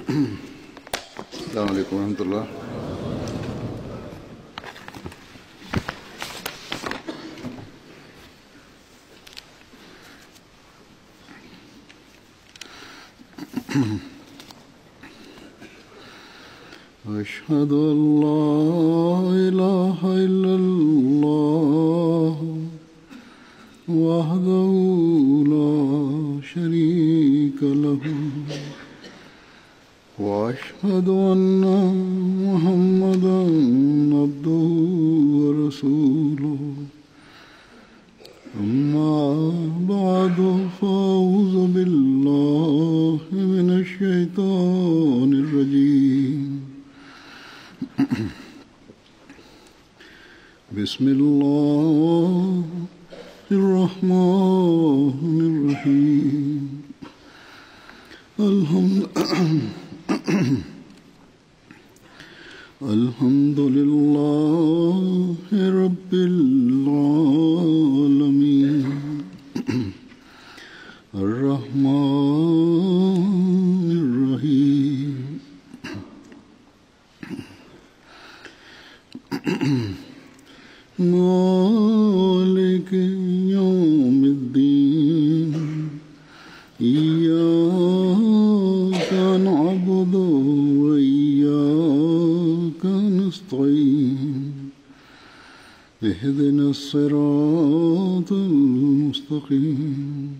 السلام علیکم ورحمۃ اللہ۔ أشهد أن لا إله إلا الله وحده لا شريك له وأشهد أن محمدا عبده ورسوله أما بعد فأعوذ بالله من الشيطان الرجيم بسم الله الرحمن الرحيم الحمد لله رب العالمين الرحمن الرحيم مالك يوم الدين إياك نعبد وإياك نستعين اهدنا الصراط المستقيم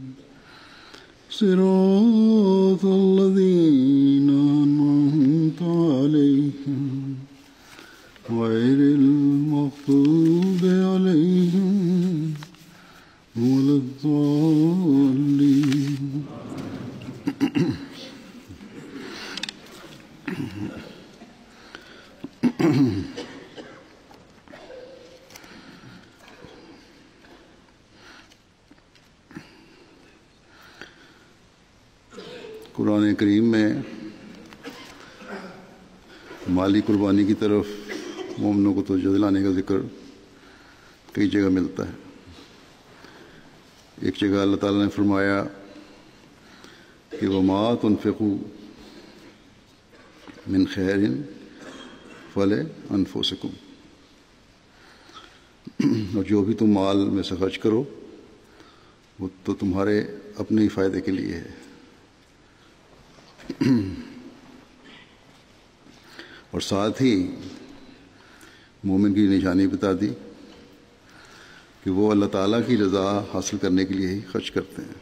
صراط الذين أنعمت عليهم غير المغضوب عليهم ولا الضالين۔ قرآن کریم میں مالی قربانی کی طرف مومنوں کو توجہ دلانے کا ذکر کئی جگہ ملتا ہے۔ ایک جگہ اللہ تعالیٰ نے فرمایا کہ وَمَا تُنْفِقُوا مِنْ خَيْرٍ فَلِأَنفُسِكُمْ، اور جو بھی تم مال میں سے خرچ کرو وہ تو تمہارے اپنے ہی فائدے کے لیے ہے۔ اور ساتھ ہی مومن کی نشانی بتا دی کہ وہ اللہ تعالیٰ کی رضا حاصل کرنے کے لیے ہی خرچ کرتے ہیں۔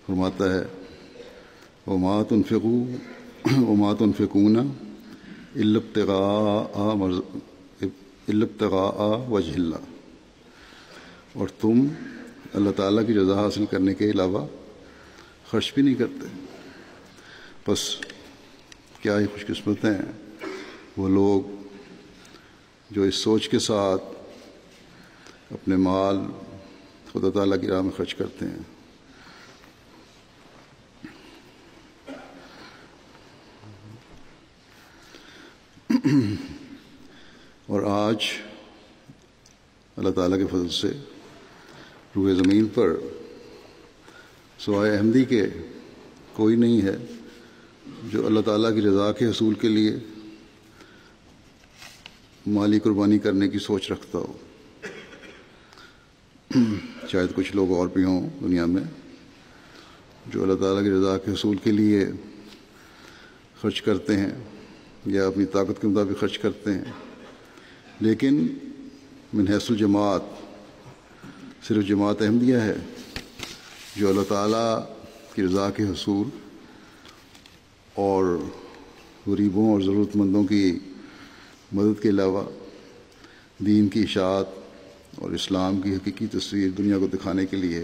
فرماتا ہے وَمَا تُنْفِقُونَ إِلَّا ابْتِغَاءَ وَجْهِ اللَّهِ، اور تم اللہ تعالیٰ کی رضا حاصل کرنے کے علاوہ خرچ بھی نہیں کرتے۔ بس کیا ہی خوش قسمت ہیں وہ لوگ جو اس سوچ کے ساتھ اپنے مال خدا تعالیٰ کی راہ میں خرچ کرتے ہیں۔ اور آج اللہ تعالیٰ کے فضل سے روئے زمین پر سوائے احمدی کے کوئی نہیں ہے جو اللہ تعالیٰ کی رضا کے حصول کے لیے مالی قربانی کرنے کی سوچ رکھتا ہو۔ شاید کچھ لوگ اور بھی ہوں دنیا میں جو اللہ تعالیٰ کی رضا کے حصول کے لیے خرچ کرتے ہیں یا اپنی طاقت کے مطابق خرچ کرتے ہیں، لیکن من حیث الجماعت صرف جماعت احمدیہ ہے جو اللہ تعالیٰ کی رضا کے حصول اور غریبوں اور ضرورت مندوں کی مدد کے علاوہ دین کی اشاعت اور اسلام کی حقیقی تصویر دنیا کو دکھانے کے لیے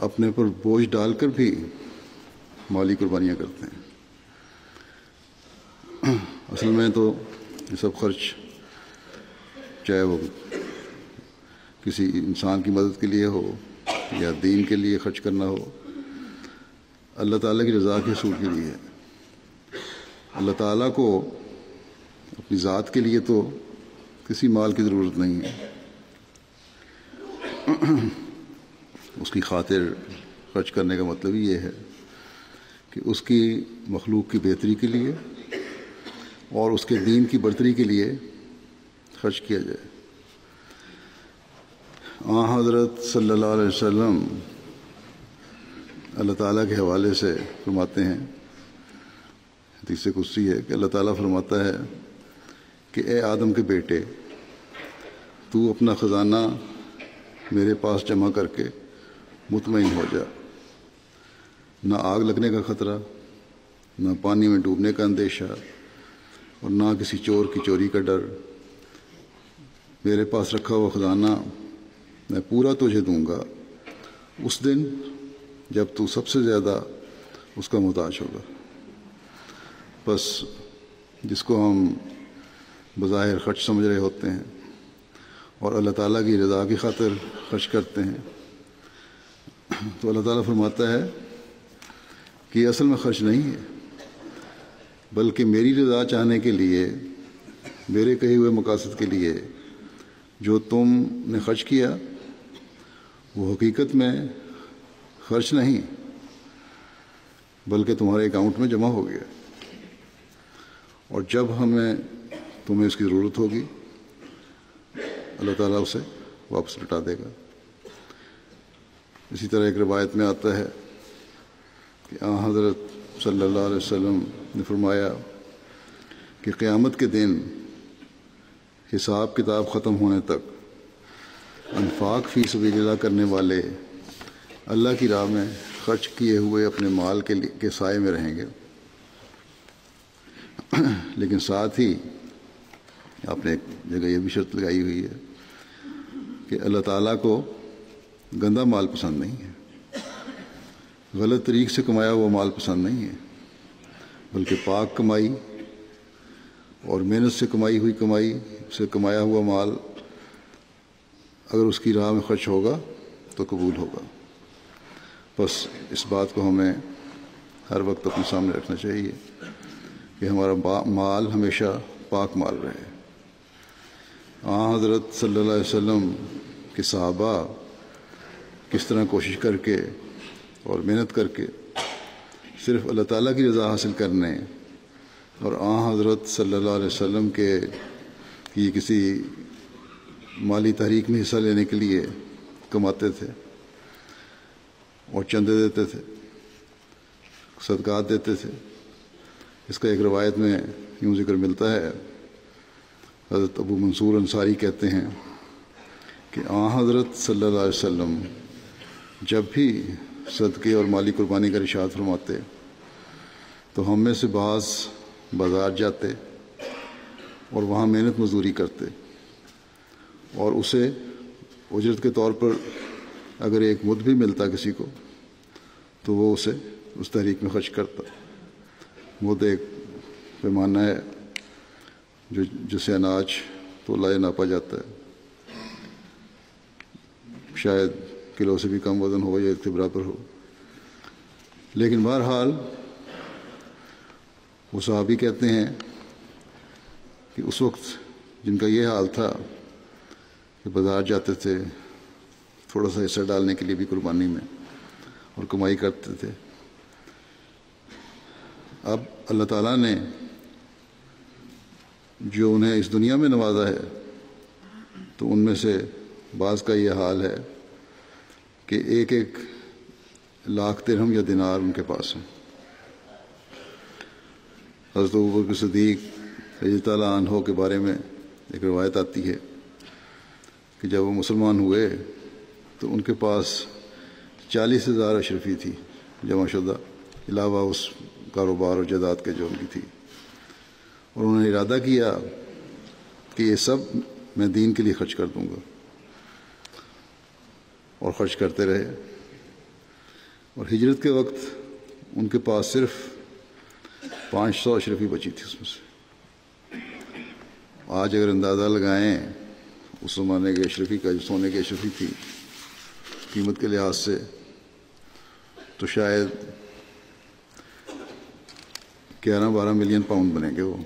اپنے پر بوجھ ڈال کر بھی مالی قربانیاں کرتے ہیں۔ اصل میں تو یہ سب خرچ چاہے وہ کسی انسان کی مدد کے لیے ہو یا دین کے لیے خرچ کرنا ہو، اللہ تعالیٰ کی رضا کے حصول کے لیے ہے۔ اللہ تعالیٰ کو اپنی ذات کے لیے تو کسی مال کی ضرورت نہیں ہے، اس کی خاطر خرچ کرنے کا مطلب ہی یہ ہے کہ اس کی مخلوق کی بہتری کے لیے اور اس کے دین کی برتری کے لیے خرچ کیا جائے۔ حضرت صلی اللہ علیہ وسلم اللہ تعالیٰ کے حوالے سے فرماتے ہیں، حدیث قدسی ہے کہ اللہ تعالیٰ فرماتا ہے کہ اے آدم کے بیٹے، تو اپنا خزانہ میرے پاس جمع کر کے مطمئن ہو جا، نہ آگ لگنے کا خطرہ، نہ پانی میں ڈوبنے کا اندیشہ، اور نہ کسی چور کی چوری کا ڈر۔ میرے پاس رکھا ہوا خزانہ میں پورا تجھے دوں گا اس دن جب تو سب سے زیادہ اس کا محتاج ہوگا۔ بس جس کو ہم بظاہر خرچ سمجھ رہے ہوتے ہیں اور اللہ تعالیٰ کی رضا کی خاطر خرچ کرتے ہیں، تو اللہ تعالیٰ فرماتا ہے کہ یہ اصل میں خرچ نہیں ہے، بلکہ میری رضا چاہنے کے لیے، میرے کہے ہوئے مقاصد کے لیے جو تم نے خرچ کیا وہ حقیقت میں خرچ نہیں بلکہ تمہارے اکاؤنٹ میں جمع ہو گیا، اور جب تمہیں اس کی ضرورت ہوگی اللہ تعالیٰ اسے واپس لوٹا دے گا۔ اسی طرح ایک روایت میں آتا ہے کہ حضرت صلی اللہ علیہ وسلم نے فرمایا کہ قیامت کے دن حساب کتاب ختم ہونے تک انفاق فی سبیل اللہ کرنے والے اللہ کی راہ میں خرچ کیے ہوئے اپنے مال کے سائے میں رہیں گے، لیکن ساتھ ہی آپ نے ایک جگہ یہ بھی شرط لگائی ہوئی ہے کہ اللہ تعالیٰ کو گندا مال پسند نہیں ہے، غلط طریق سے کمایا ہوا مال پسند نہیں ہے، بلکہ پاک کمائی اور محنت سے کمائی ہوئی کمائی سے کمایا ہوا مال اگر اس کی راہ میں خرچ ہوگا تو قبول ہوگا۔ بس اس بات کو ہمیں ہر وقت اپنے سامنے رکھنا چاہیے کہ ہمارا مال ہمیشہ پاک مال رہے۔ حضرت صلی اللہ علیہ وسلم کے صحابہ کس طرح کوشش کر کے اور محنت کر کے صرف اللہ تعالیٰ کی رضا حاصل کرنے اور حضرت صلی اللہ علیہ وسلم کی کسی مالی تحریک میں حصہ لینے کے لیے کماتے تھے اور چندے دیتے تھے، صدقات دیتے تھے۔ اس کا ایک روایت میں یوں ذکر ملتا ہے، حضرت ابو منصور انصاری کہتے ہیں کہ حضرت صلی اللہ علیہ وسلم جب بھی صدقے اور مالی قربانی کا ارشاد فرماتے تو ہم میں سے بعض بازار جاتے اور وہاں محنت مزدوری کرتے، اور اسے اجرت کے طور پر اگر ایک مد بھی ملتا کسی کو تو وہ اسے اس تحریک میں خرچ کرتا۔ مد ایک پیمانہ ہے جسے اناج تولا یا ناپا جاتا ہے، شاید کلو سے بھی کم وزن ہو یا اس کے برابر ہو، لیکن بہرحال وہ صحابی کہتے ہیں کہ اس وقت جن کا یہ حال تھا کہ بازار جاتے تھے تھوڑا سا حصہ ڈالنے کے لیے بھی قربانی میں اور کمائی کرتے تھے، اب اللہ تعالیٰ نے جو انہیں اس دنیا میں نوازا ہے تو ان میں سے بعض کا یہ حال ہے کہ ایک لاکھ درہم یا دینار ان کے پاس ہیں۔ حضرت ابوبکر صدیق رضی اللہ عنہ کے بارے میں ایک روایت آتی ہے کہ جب وہ مسلمان ہوئے تو ان کے پاس 40,000 اشرفی تھی جمع شدہ، علاوہ اس کاروبار اور جائیداد کے جو ان کی تھی، اور انہوں نے ارادہ کیا کہ یہ سب میں دین کے لیے خرچ کر دوں گا، اور خرچ کرتے رہے، اور ہجرت کے وقت ان کے پاس صرف 500 اشرفی بچی تھی اس میں سے۔ آج اگر اندازہ لگائیں اس زمانے کے اشرفی کا، جو سونے کی اشرفی تھی قیمت کے لحاظ سے، تو شاید 11-12 ملین پاؤنڈ بنیں گے وہ،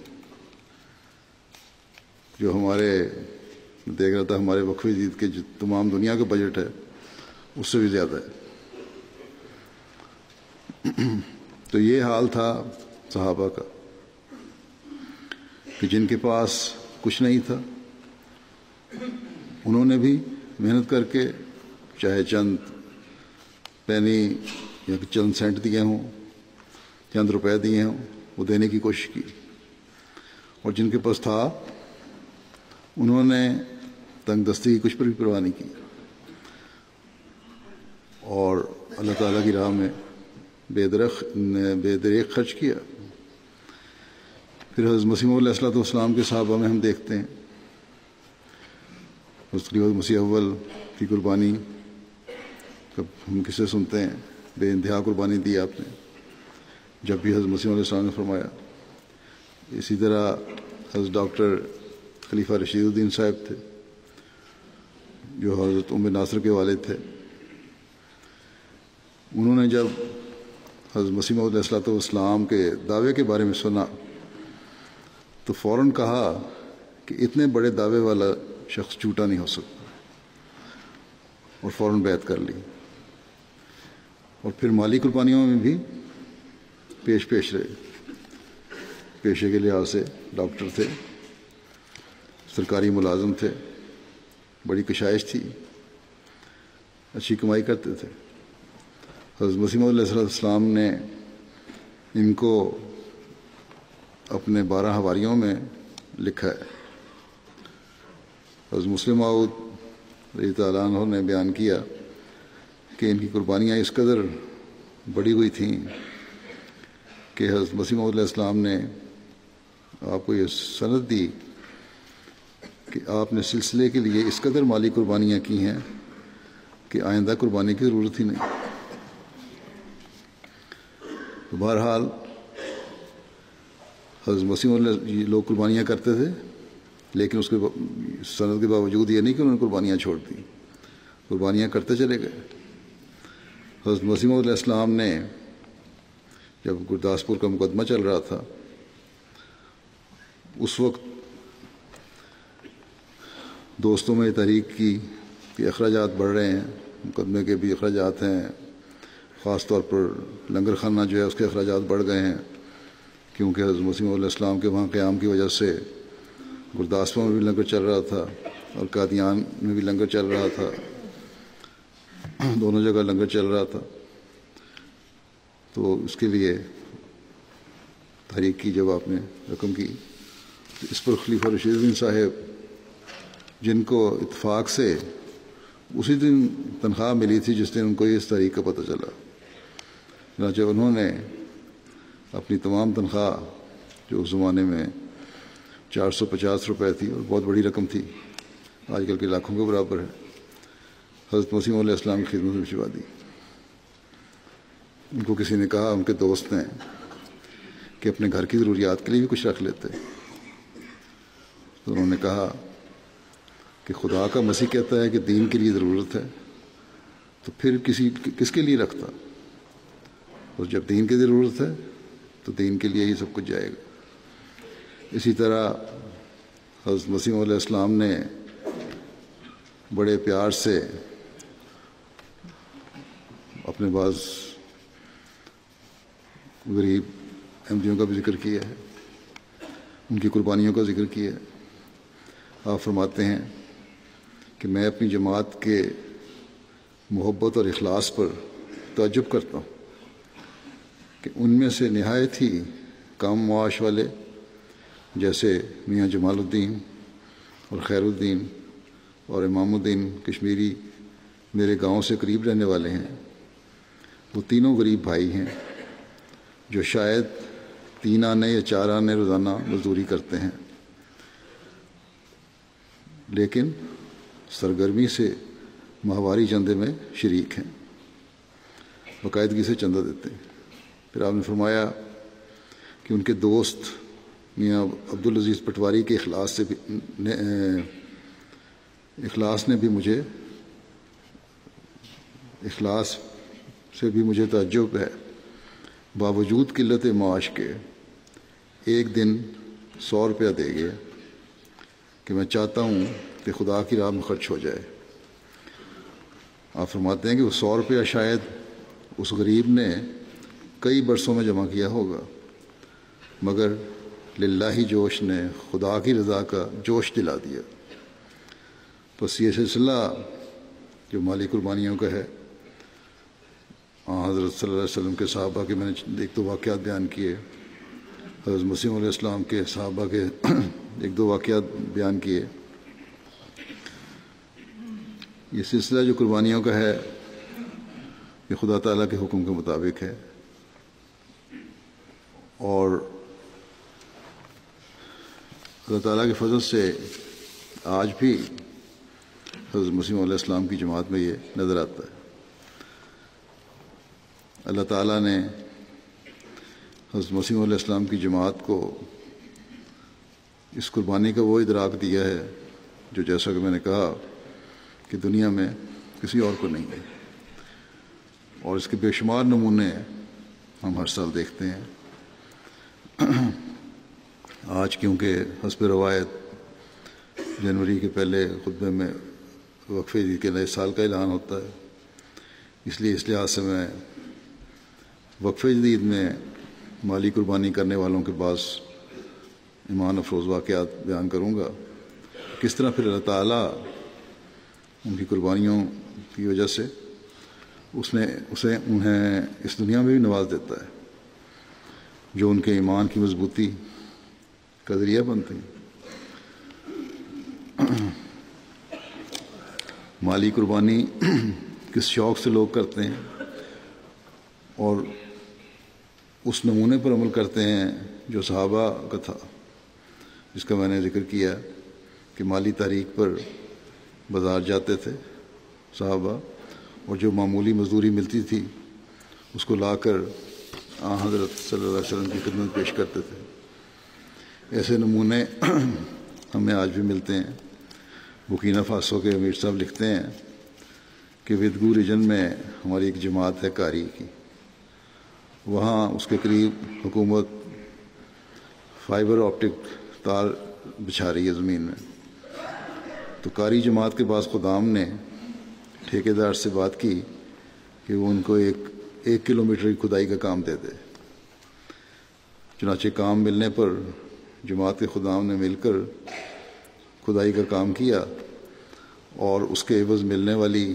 جو ہمارے دیکھ رہا تھا ہمارے وقف جدید کے جو تمام دنیا کا بجٹ ہے اس سے بھی زیادہ ہے۔ تو یہ حال تھا صحابہ کا کہ جن کے پاس کچھ نہیں تھا انہوں نے بھی محنت کر کے چاہے چند پینی یا چند سینٹ دیے ہوں، چند روپے دیے ہوں، وہ دینے کی کوشش کی، اور جن کے پاس تھا انہوں نے تنگ دستی کی کچھ پر بھی پرواہ نہیں کی، اور اللہ تعالیٰ کی راہ میں بے دریغ خرچ کیا۔ پھر حضرت مسیح علیہ السلام کے صحابہ میں ہم دیکھتے ہیں حضرت مسیح اول کی قربانی کب ہم کسے سنتے ہیں، بے انتہا قربانی دی آپ نے جب بھی حضرت مسیح علیہ السلام نے فرمایا۔ اسی طرح حضرت ڈاکٹر خلیفہ رشید الدین صاحب تھے جو حضرت ام ناصر کے والد تھے، انہوں نے جب حضرت مسیح علیہ السلام کے دعوے کے بارے میں سنا تو فوراً کہا کہ اتنے بڑے دعوے والا شخص جھوٹا نہیں ہو سکتا، اور فوراً بیعت کر لی، اور پھر مالی قربانیوں میں بھی پیش رہے۔ پیشے کے لحاظ سے ڈاکٹر تھے، سرکاری ملازم تھے، بڑی کشائش تھی، اچھی کمائی کرتے تھے۔ حضرت مسیح علیہ السلام نے ان کو اپنے 12 حواریوں میں لکھا ہے۔ حضرت مسلم موعود رضی اللہ عنہ نے بیان کیا کہ ان کی قربانیاں اس قدر بڑھی ہوئی تھیں کہ حضرت مسیح علیہ السلام نے آپ کو یہ سند دی کہ آپ نے سلسلے کے لیے اس قدر مالی قربانیاں کی ہیں کہ آئندہ قربانی کی ضرورت ہی نہیں۔ تو بہرحال حضرت مسیح علیہ لوگ قربانیاں کرتے تھے، لیکن اس کے سند کے باوجود یہ نہیں کہ انہوں نے قربانیاں چھوڑ دی، قربانیاں کرتے چلے گئے۔ حضرت مسیح علیہ السلام نے جب گرداسپور کا مقدمہ چل رہا تھا اس وقت دوستوں میں تحریک کی کہ اخراجات بڑھ رہے ہیں، مقدمے کے بھی اخراجات ہیں، خاص طور پر لنگر خانہ جو ہے اس کے اخراجات بڑھ گئے ہیں، کیونکہ حضرت مسیح علیہ السلام کے وہاں قیام کی وجہ سے گرداسپور میں بھی لنگر چل رہا تھا اور قادیان میں بھی لنگر چل رہا تھا، دونوں جگہ لنگر چل رہا تھا۔ تو اس کے لیے تحریک کی جب آپ نے رقم کی تو اس پر خلیفہ رشید الدین صاحب جن کو اتفاق سے اسی دن تنخواہ ملی تھی جس دن ان کو اس تحریک کا پتہ چلا، چنانچہ انہوں نے اپنی تمام تنخواہ جو اس زمانے میں 450 روپے تھی اور بہت بڑی رقم تھی، آج کل کے لاکھوں کے برابر ہے، حضرت مسیح علیہ السلام کی خدمت میں بھجوا دی۔ ان کو کسی نے کہا، ان کے دوست نے، کہ اپنے گھر کی ضروریات کے لیے بھی کچھ رکھ لیتے، تو انہوں نے کہا کہ خدا کا مسیح کہتا ہے کہ دین کے لیے ضرورت ہے تو پھر کس کے لیے رکھتا، اور جب دین کی ضرورت ہے تو دین کے لیے ہی سب کچھ جائے گا۔ اسی طرح حضرت مسیح علیہ السلام نے بڑے پیار سے اپنے بعض غریب احمدیوں کا بھی ذکر کیا ہے، ان کی قربانیوں کا ذکر کیا ہے۔ آپ فرماتے ہیں کہ میں اپنی جماعت کے محبت اور اخلاص پر تعجب کرتا ہوں کہ ان میں سے نہایت ہی کم معاش والے جیسے میاں جمال الدین اور خیر الدین اور امام الدین کشمیری میرے گاؤں سے قریب رہنے والے ہیں، وہ تینوں غریب بھائی ہیں جو شاید 3 آنے یا 4 آنے روزانہ مزدوری کرتے ہیں، لیکن سرگرمی سے ماہواری چندے میں شریک ہیں، باقاعدگی سے چندہ دیتے ہیں۔ پھر آپ نے فرمایا کہ ان کے دوست میاں عبدالعزیز پٹواری کے اخلاص سے بھی مجھے تعجب ہے، باوجود قلت معاش کے ایک دن 100 روپیہ دے گئے کہ میں چاہتا ہوں کہ خدا کی راہ میں خرچ ہو جائے۔ آپ فرماتے ہیں کہ وہ 100 روپیہ شاید اس غریب نے کئی برسوں میں جمع کیا ہوگا، مگر للہ جوش نے خدا کی رضا کا جوش دلا دیا۔ بس یہ سلسلہ جو مالی قربانیوں کا ہے، حضرت صلی اللہ علیہ وسلم کے صحابہ کے میں نے ایک دو واقعات بیان کیے، حضرت مسیح علیہ السلام کے صحابہ کے ایک دو واقعات بیان کیے۔ یہ سلسلہ جو قربانیوں کا ہے یہ خدا تعالیٰ کے حکم کے مطابق ہے، اور اللہ تعالیٰ کے فضل سے آج بھی حضرت مسیح علیہ السلام کی جماعت میں یہ نظر آتا ہے۔ اللہ تعالیٰ نے حضرت مسیح علیہ السلام کی جماعت کو اس قربانی کا وہ ادراک دیا ہے جو جیسا کہ میں نے کہا کہ دنیا میں کسی اور کو نہیں ہے، اور اس کے بے شمار نمونے ہم ہر سال دیکھتے ہیں۔ آج کیونکہ حسب روایت جنوری کے پہلے خطبے میں وقفہ عید کے نئے سال کا اعلان ہوتا ہے، اس لیے اس لحاظ سے میں وقفہ جدید میں مالی قربانی کرنے والوں کے بعض ایمان افروز واقعات بیان کروں گا، کس طرح پھر اللہ تعالیٰ ان کی قربانیوں کی وجہ سے انہیں اس دنیا میں بھی نواز دیتا ہے، جو ان کے ایمان کی مضبوطی کا ذریعہ بنتے ہیں۔ مالی قربانی کس شوق سے لوگ کرتے ہیں اور اس نمونے پر عمل کرتے ہیں جو صحابہ کا تھا، جس کا میں نے ذکر کیا کہ مالی تحریک پر بازار جاتے تھے صحابہ، اور جو معمولی مزدوری ملتی تھی اس کو لا کر حضرت صلی اللہ علیہ وسلم کی خدمت پیش کرتے تھے۔ ایسے نمونے ہمیں آج بھی ملتے ہیں۔ بورکینا فاسو کے امیر صاحب لکھتے ہیں کہ ودگو ریجن میں ہماری ایک جماعت ہے کاری کی، وہاں اس کے قریب حکومت فائبر آپٹک تار بچھا رہی ہے زمین میں، تو کاری جماعت کے بعض خدام نے ٹھیکیدار سے بات کی کہ وہ ان کو ایک کلومیٹر کی کھدائی کا کام دے دے۔ چنانچہ کام ملنے پر جماعت کے خدام نے مل کر کھدائی کا کام کیا، اور اس کے عوض ملنے والی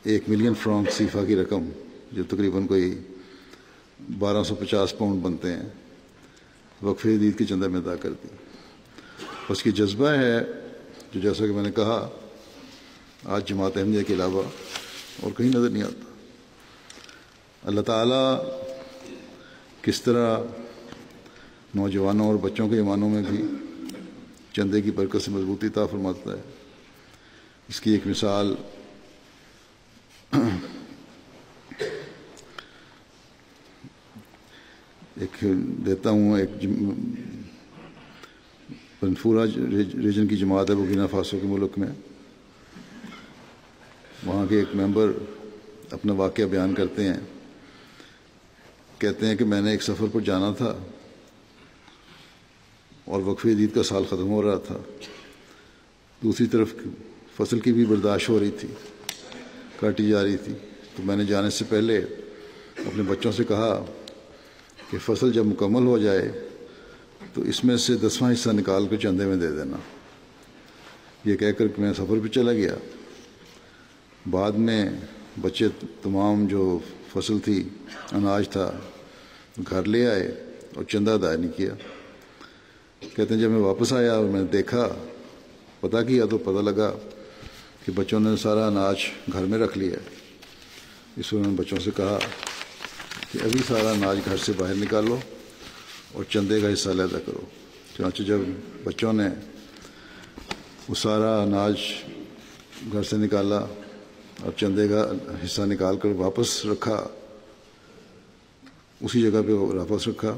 1 ملین فرانک سیفا کی رقم، جو تقریباً کوئی 1250 پاؤنڈ بنتے ہیں، وقف عید کے چندہ میں ادا کر دی۔ اس کی جذبہ ہے جو جیسا کہ میں نے کہا آج جماعت احمدیہ کے علاوہ اور کہیں نظر نہیں آتا۔ اللہ تعالیٰ کس طرح نوجوانوں اور بچوں کے ایمانوں میں بھی چندے کی برکت سے مضبوطی عطا فرماتا ہے، اس کی ایک مثال دیتا ہوں۔ ایک بنفورا ریجن کی جماعت ہے بورکینا فاسو کے ملک میں، وہاں کے ایک ممبر اپنا واقعہ بیان کرتے ہیں، کہتے ہیں کہ میں نے ایک سفر پر جانا تھا اور وقف عید کا سال ختم ہو رہا تھا، دوسری طرف فصل کی بھی برداشت ہو رہی تھی، کاٹی جا رہی تھی، تو میں نے جانے سے پہلے اپنے بچوں سے کہا کہ فصل جب مکمل ہو جائے تو اس میں سے 10واں حصہ نکال کر چندے میں دے دینا۔ یہ کہہ کر میں سفر پہ چلا گیا۔ بعد میں بچے تمام جو فصل تھی، اناج تھا، گھر لے آئے اور چندہ ادا نہیں کیا۔ کہتے ہیں جب میں واپس آیا اور میں نے دیکھا، پتہ کیا تو پتہ لگا کہ بچوں نے سارا اناج گھر میں رکھ لیا۔ اس میں نے بچوں سے کہا کہ ابھی سارا اناج گھر سے باہر نکالو اور چندے کا حصہ علیحدہ کرو۔ چنانچہ جب بچوں نے وہ سارا اناج گھر سے نکالا اور چندے کا حصہ نکال کر واپس رکھا، اسی جگہ پہ واپس رکھا،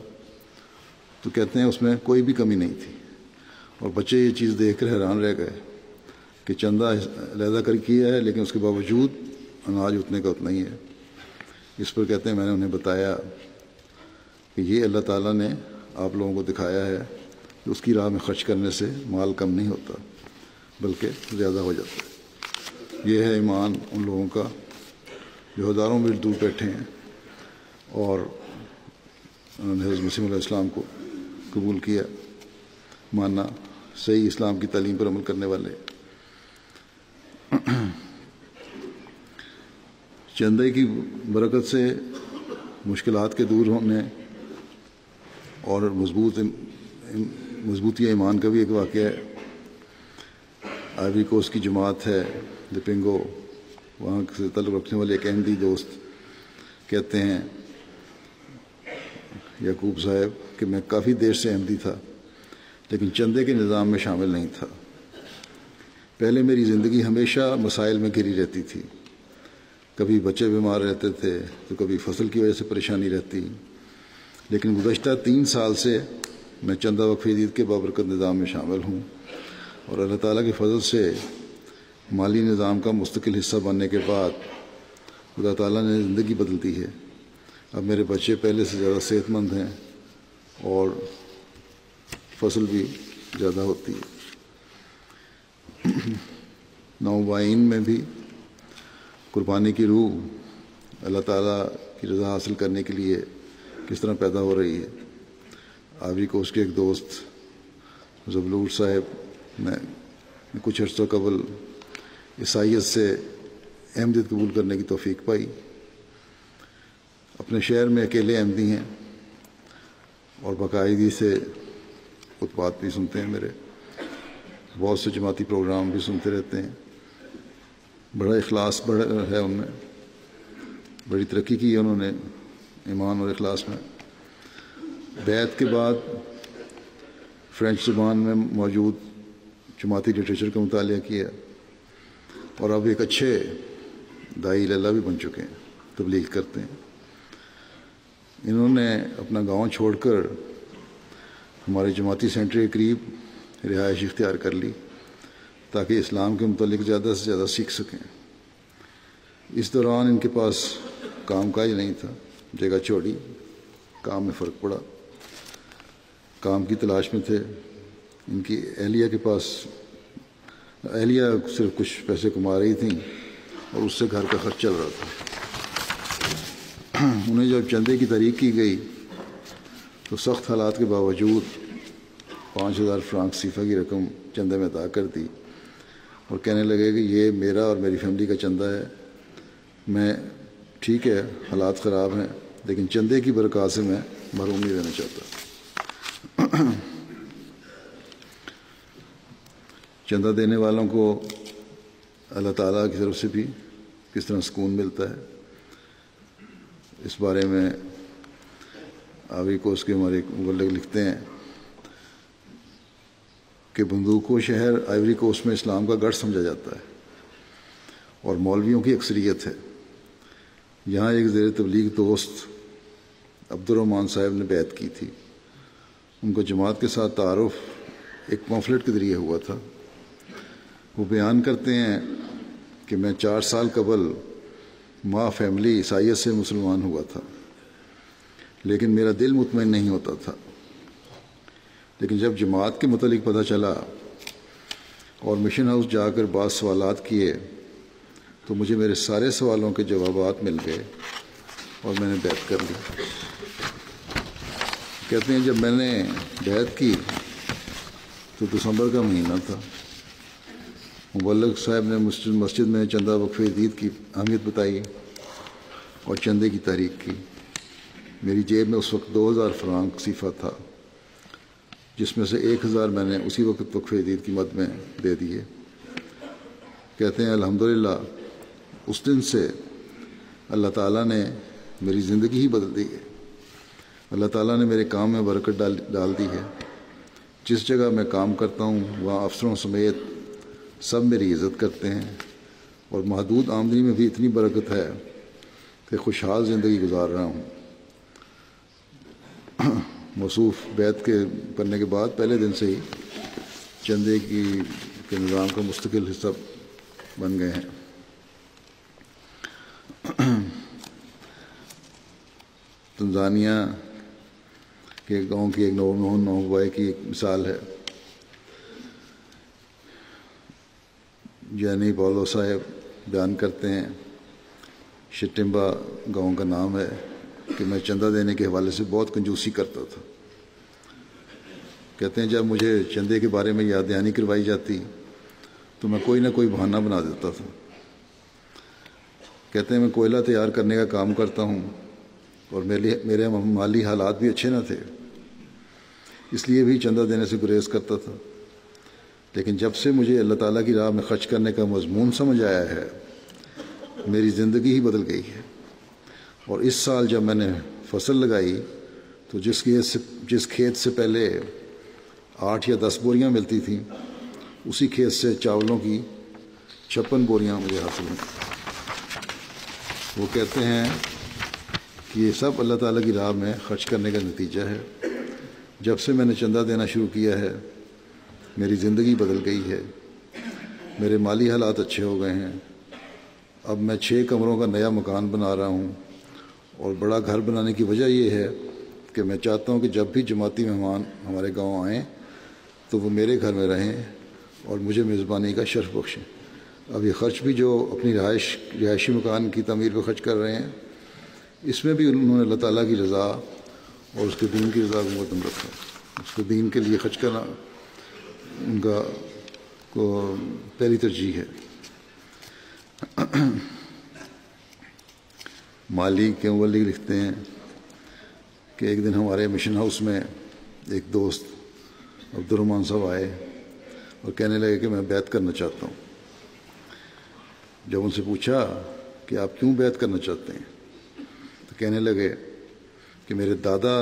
تو کہتے ہیں اس میں کوئی بھی کمی نہیں تھی، اور بچے یہ چیز دیکھ کر حیران رہ گئے کہ چندہ علیحدہ کر کیا ہے لیکن اس کے باوجود اناج اتنے کا اتنا ہی ہے۔ اس پر کہتے ہیں میں نے انہیں بتایا کہ یہ اللہ تعالیٰ نے آپ لوگوں کو دکھایا ہے کہ اس کی راہ میں خرچ کرنے سے مال کم نہیں ہوتا بلکہ زیادہ ہو جاتا ہے۔ یہ ہے ایمان ان لوگوں کا جو ہزاروں میل دور بیٹھے ہیں اور انہوں نے حضرت مسیح علیہ السلام کو قبول کیا، ماننا، صحیح اسلام کی تعلیم پر عمل کرنے والے۔ چندے کی برکت سے مشکلات کے دور ہونے اور مضبوطی ایمان کا بھی ایک واقعہ ہے۔ آئیوری کوسٹ کی جماعت ہے لپنگو، وہاں سے تعلق رکھنے والے ایک احمدی دوست کہتے ہیں، یعقوب صاحب، کہ میں کافی دیر سے احمدی تھا لیکن چندے کے نظام میں شامل نہیں تھا۔ پہلے میری زندگی ہمیشہ مسائل میں گھری رہتی تھی، کبھی بچے بیمار رہتے تھے تو کبھی فصل کی وجہ سے پریشانی رہتی، لیکن گزشتہ 3 سال سے میں چندہ وقف عید کے بابرکت نظام میں شامل ہوں، اور اللہ تعالیٰ کے فضل سے مالی نظام کا مستقل حصہ بننے کے بعد اللہ تعالیٰ نے زندگی بدل دی ہے۔ اب میرے بچے پہلے سے زیادہ صحت مند ہیں اور فصل بھی زیادہ ہوتی ہے۔ نوبائین میں بھی قربانی کی روح اللہ تعالیٰ کی رضا حاصل کرنے کے لیے کس طرح پیدا ہو رہی ہے۔ آئیوری کوسٹ کے ایک دوست زبلور صاحب نے کچھ عرصہ قبل عیسائیت سے احمدیت قبول کرنے کی توفیق پائی۔ اپنے شہر میں اکیلے احمدی ہیں اور باقاعدگی سے خطبات بھی سنتے ہیں میرے، بہت سے جماعتی پروگرام بھی سنتے رہتے ہیں۔ بڑا اخلاص بڑا ہے ان میں، بڑی ترقی کی ہے انہوں نے ایمان اور اخلاص میں۔ بیعت کے بعد فرینچ زبان میں موجود جماعتی لٹریچر کا مطالعہ کیا اور اب ایک اچھے داعی اللہ بھی بن چکے ہیں، تبلیغ کرتے ہیں۔ انہوں نے اپنا گاؤں چھوڑ کر ہمارے جماعتی سینٹر کے قریب رہائش اختیار کر لی تاکہ اسلام کے متعلق زیادہ سے زیادہ سیکھ سکیں۔ اس دوران ان کے پاس کام کاج نہیں تھا، جگہ چھوڑی، کام میں فرق پڑا، کام کی تلاش میں تھے۔ ان کی اہلیہ کے پاس اہلیہ صرف کچھ پیسے کما رہی تھیں اور اس سے گھر کا خرچ چل رہا تھا۔ انہیں جب چندے کی تحریک کی گئی تو سخت حالات کے باوجود 5000 فرانک صیفہ کی رقم چندے میں ادا کر دی اور کہنے لگے کہ یہ میرا اور میری فیملی کا چندہ ہے، میں ٹھیک ہے حالات خراب ہیں لیکن چندے کی برکات سے میں محروم نہیں رہنا چاہتا۔ چندہ دینے والوں کو اللہ تعالیٰ کی طرف سے بھی کس طرح سکون ملتا ہے، اس بارے میں آئیوری کوسٹ کے ہمارے مبلغ لکھتے ہیں کہ بندوقو شہر آئیوری کوسٹ میں اسلام کا گڑھ سمجھا جاتا ہے اور مولویوں کی اکثریت ہے۔ یہاں ایک زیر تبلیغ دوست عبد الرحمن صاحب نے بیعت کی تھی، ان کو جماعت کے ساتھ تعارف ایک پمفلٹ کے ذریعے ہوا تھا۔ وہ بیان کرتے ہیں کہ میں 4 سال قبل ماں فیملی عیسائیت سے مسلمان ہوا تھا لیکن میرا دل مطمئن نہیں ہوتا تھا، لیکن جب جماعت کے متعلق پتہ چلا اور مشن ہاؤس جا کر بعض سوالات کیے تو مجھے میرے سارے سوالوں کے جوابات مل گئے اور میں نے بیعت کر لی۔ کہتے ہیں جب میں نے بیعت کی تو دسمبر کا مہینہ تھا۔ مبلغ صاحب نے مسجد میں چندہ وقف عید کی اہمیت بتائی اور چندے کی تحریک کی۔ میری جیب میں اس وقت 2000 فرانک صیفہ تھا، جس میں سے 1000 میں نے اسی وقت وقف عید کی مد میں دے دیے۔ کہتے ہیں الحمدللہ اس دن سے اللہ تعالیٰ نے میری زندگی ہی بدل دی ہے۔ اللہ تعالیٰ نے میرے کام میں برکت ڈال دی ہے۔ جس جگہ میں کام کرتا ہوں وہاں افسروں سمیت سب میری عزت کرتے ہیں اور محدود آمدنی میں بھی اتنی برکت ہے کہ خوشحال زندگی گزار رہا ہوں۔ موصوف بیعت کرنے کے بعد پہلے دن سے ہی چندے کے نظام کا مستقل حصہ بن گئے ہیں۔ تنزانیہ کے گاؤں کی ایک نوبھائی کی ایک مثال ہے۔ جینی پولو صاحب بیان کرتے ہیں، شٹمبا گاؤں کا نام ہے، کہ میں چندہ دینے کے حوالے سے بہت کنجوسی کرتا تھا۔ کہتے ہیں جب مجھے چندے کے بارے میں یاد دہانی کروائی جاتی تو میں کوئی نہ کوئی بہانہ بنا دیتا تھا۔ کہتے ہیں میں کوئلہ تیار کرنے کا کام کرتا ہوں اور میرے مالی حالات بھی اچھے نہ تھے، اس لیے بھی چندہ دینے سے گریز کرتا تھا۔ لیکن جب سے مجھے اللہ تعالیٰ کی راہ میں خرچ کرنے کا مضمون سمجھ آیا ہے، میری زندگی ہی بدل گئی ہے۔ اور اس سال جب میں نے فصل لگائی تو جس کھیت سے پہلے 8 یا 10 بوریاں ملتی تھیں، اسی کھیت سے چاولوں کی 56 بوریاں مجھے حاصل ہوئیں۔ وہ کہتے ہیں کہ یہ سب اللہ تعالیٰ کی راہ میں خرچ کرنے کا نتیجہ ہے۔ جب سے میں نے چندہ دینا شروع کیا ہے، میری زندگی بدل گئی ہے، میرے مالی حالات اچھے ہو گئے ہیں۔ اب میں 6 کمروں کا نیا مکان بنا رہا ہوں، اور بڑا گھر بنانے کی وجہ یہ ہے کہ میں چاہتا ہوں کہ جب بھی جماعتی مہمان ہمارے گاؤں آئیں تو وہ میرے گھر میں رہیں اور مجھے میزبانی کا شرف بخشیں۔ اب یہ خرچ بھی جو اپنی رہائشی مکان کی تعمیر پہ خرچ کر رہے ہیں، اس میں بھی انہوں نے اللہ تعالیٰ کی رضا اور اس کے دین کی رضا کو مقدم رکھا۔ اس کے دین کے لیے خرچ کرنا ان کا کو پہلی ترجیح ہے۔ مالی کے مولوی لکھتے ہیں کہ ایک دن ہمارے مشن ہاؤس میں ایک دوست عبد الرحمٰن صاحب آئے اور کہنے لگے کہ میں بیعت کرنا چاہتا ہوں۔ جب ان سے پوچھا کہ آپ کیوں بیعت کرنا چاہتے ہیں تو کہنے لگے کہ میرے دادا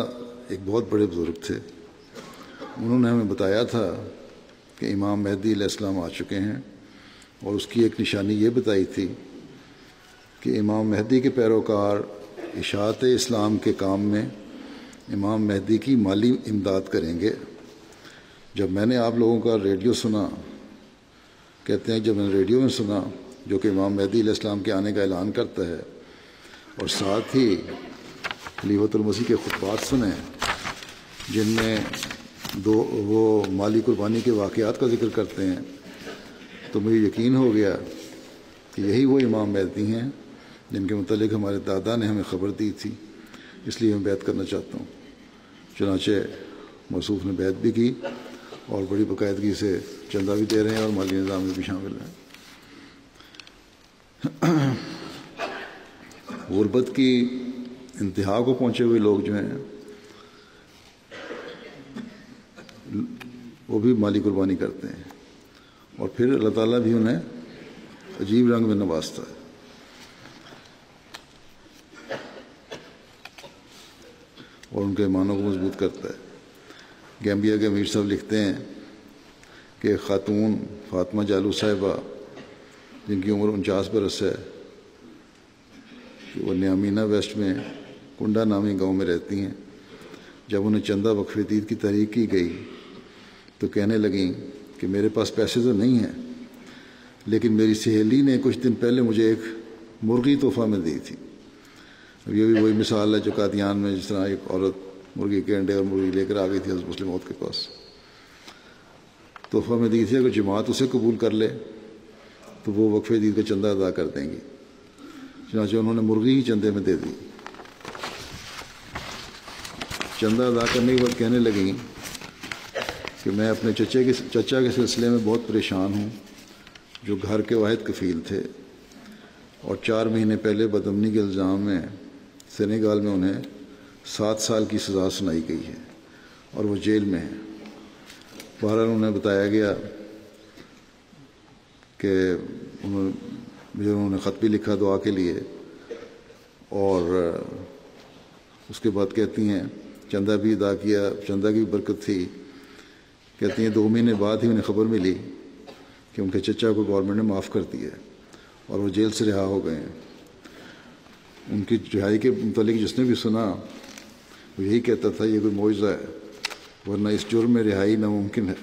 ایک بہت بڑے بزرگ تھے، انہوں نے ہمیں بتایا تھا کہ امام مہدی علیہ السلام آ چکے ہیں، اور اس کی ایک نشانی یہ بتائی تھی کہ امام مہدی کے پیروکار اشاعت اسلام کے کام میں امام مہدی کی مالی امداد کریں گے۔ جب میں نے آپ لوگوں کا ریڈیو سنا، کہتے ہیں جب میں نے ریڈیو میں سنا جو کہ امام مہدی علیہ السلام کے آنے کا اعلان کرتا ہے، اور ساتھ ہی خلیفۃ المسیح کے خطبات سنے جن میں وہ مالی قربانی کے واقعات کا ذکر کرتے ہیں، تو مجھے یقین ہو گیا کہ یہی وہ امام مہدی ہیں جن کے متعلق ہمارے دادا نے ہمیں خبر دی تھی، اس لیے میں بیعت کرنا چاہتا ہوں۔ چنانچہ موصوف نے بیعت بھی کی اور بڑی باقاعدگی سے چندہ بھی دے رہے ہیں اور مالی نظام میں بھی شامل ہیں۔ غربت کی انتہا کو پہنچے ہوئے لوگ جو ہیں وہ بھی مالی قربانی کرتے ہیں، اور پھر اللہ تعالیٰ بھی انہیں عجیب رنگ میں نوازتا ہے۔ اور ان کے ایمانوں کو مضبوط کرتا ہے۔ گیمبیا کے امیر صاحب لکھتے ہیں کہ ایک خاتون فاطمہ جالو صاحبہ جن کی عمر 49 برس ہے، وہ نیامینہ ویسٹ میں کنڈا نامی گاؤں میں رہتی ہیں، جب انہیں چندہ وقف دید کی تحریک کی گئی تو کہنے لگیں کہ میرے پاس پیسے تو نہیں ہیں، لیکن میری سہیلی نے کچھ دن پہلے مجھے ایک مرغی تحفہ میں دی تھی۔ اب یہ بھی وہی مثال ہے جو قادیان میں جس طرح ایک عورت مرغی کے انڈے اور مرغی لے کر آ گئی تھی حضرت مسلم موعود کے پاس، تحفہ میں دی تھی، اگر جماعت اسے قبول کر لے تو وہ وقف دید کا چندہ ادا کر دیں گی۔ چنانچہ انہوں نے مرغی ہی چندے میں دے دی۔ چندہ ادا کرنے کے بعد کہنے لگیں کہ میں اپنے چچا کے سلسلے میں بہت پریشان ہوں، جو گھر کے واحد کفیل تھے، اور 4 مہینے پہلے بدامنی کے الزام میں سینیگال میں انہیں 7 سال کی سزا سنائی گئی ہے اور وہ جیل میں ہیں۔ بہرحال انہیں بتایا گیا کہ انہوں نے خط بھی لکھا دعا کے لیے، اور اس کے بعد کہتی ہیں چندہ بھی ادا کیا، چندہ کی برکت تھی۔ کہتی ہیں 2 مہینے بعد ہی انہیں خبر ملی کہ ان کے چچا کو گورنمنٹ نے معاف کر دیا ہے اور وہ جیل سے رہا ہو گئے ہیں۔ ان کی رہائی کے متعلق جس نے بھی سنا وہ یہی کہتا تھا یہ کوئی معجزہ ہے، ورنہ اس جرم میں رہائی ناممکن ہے۔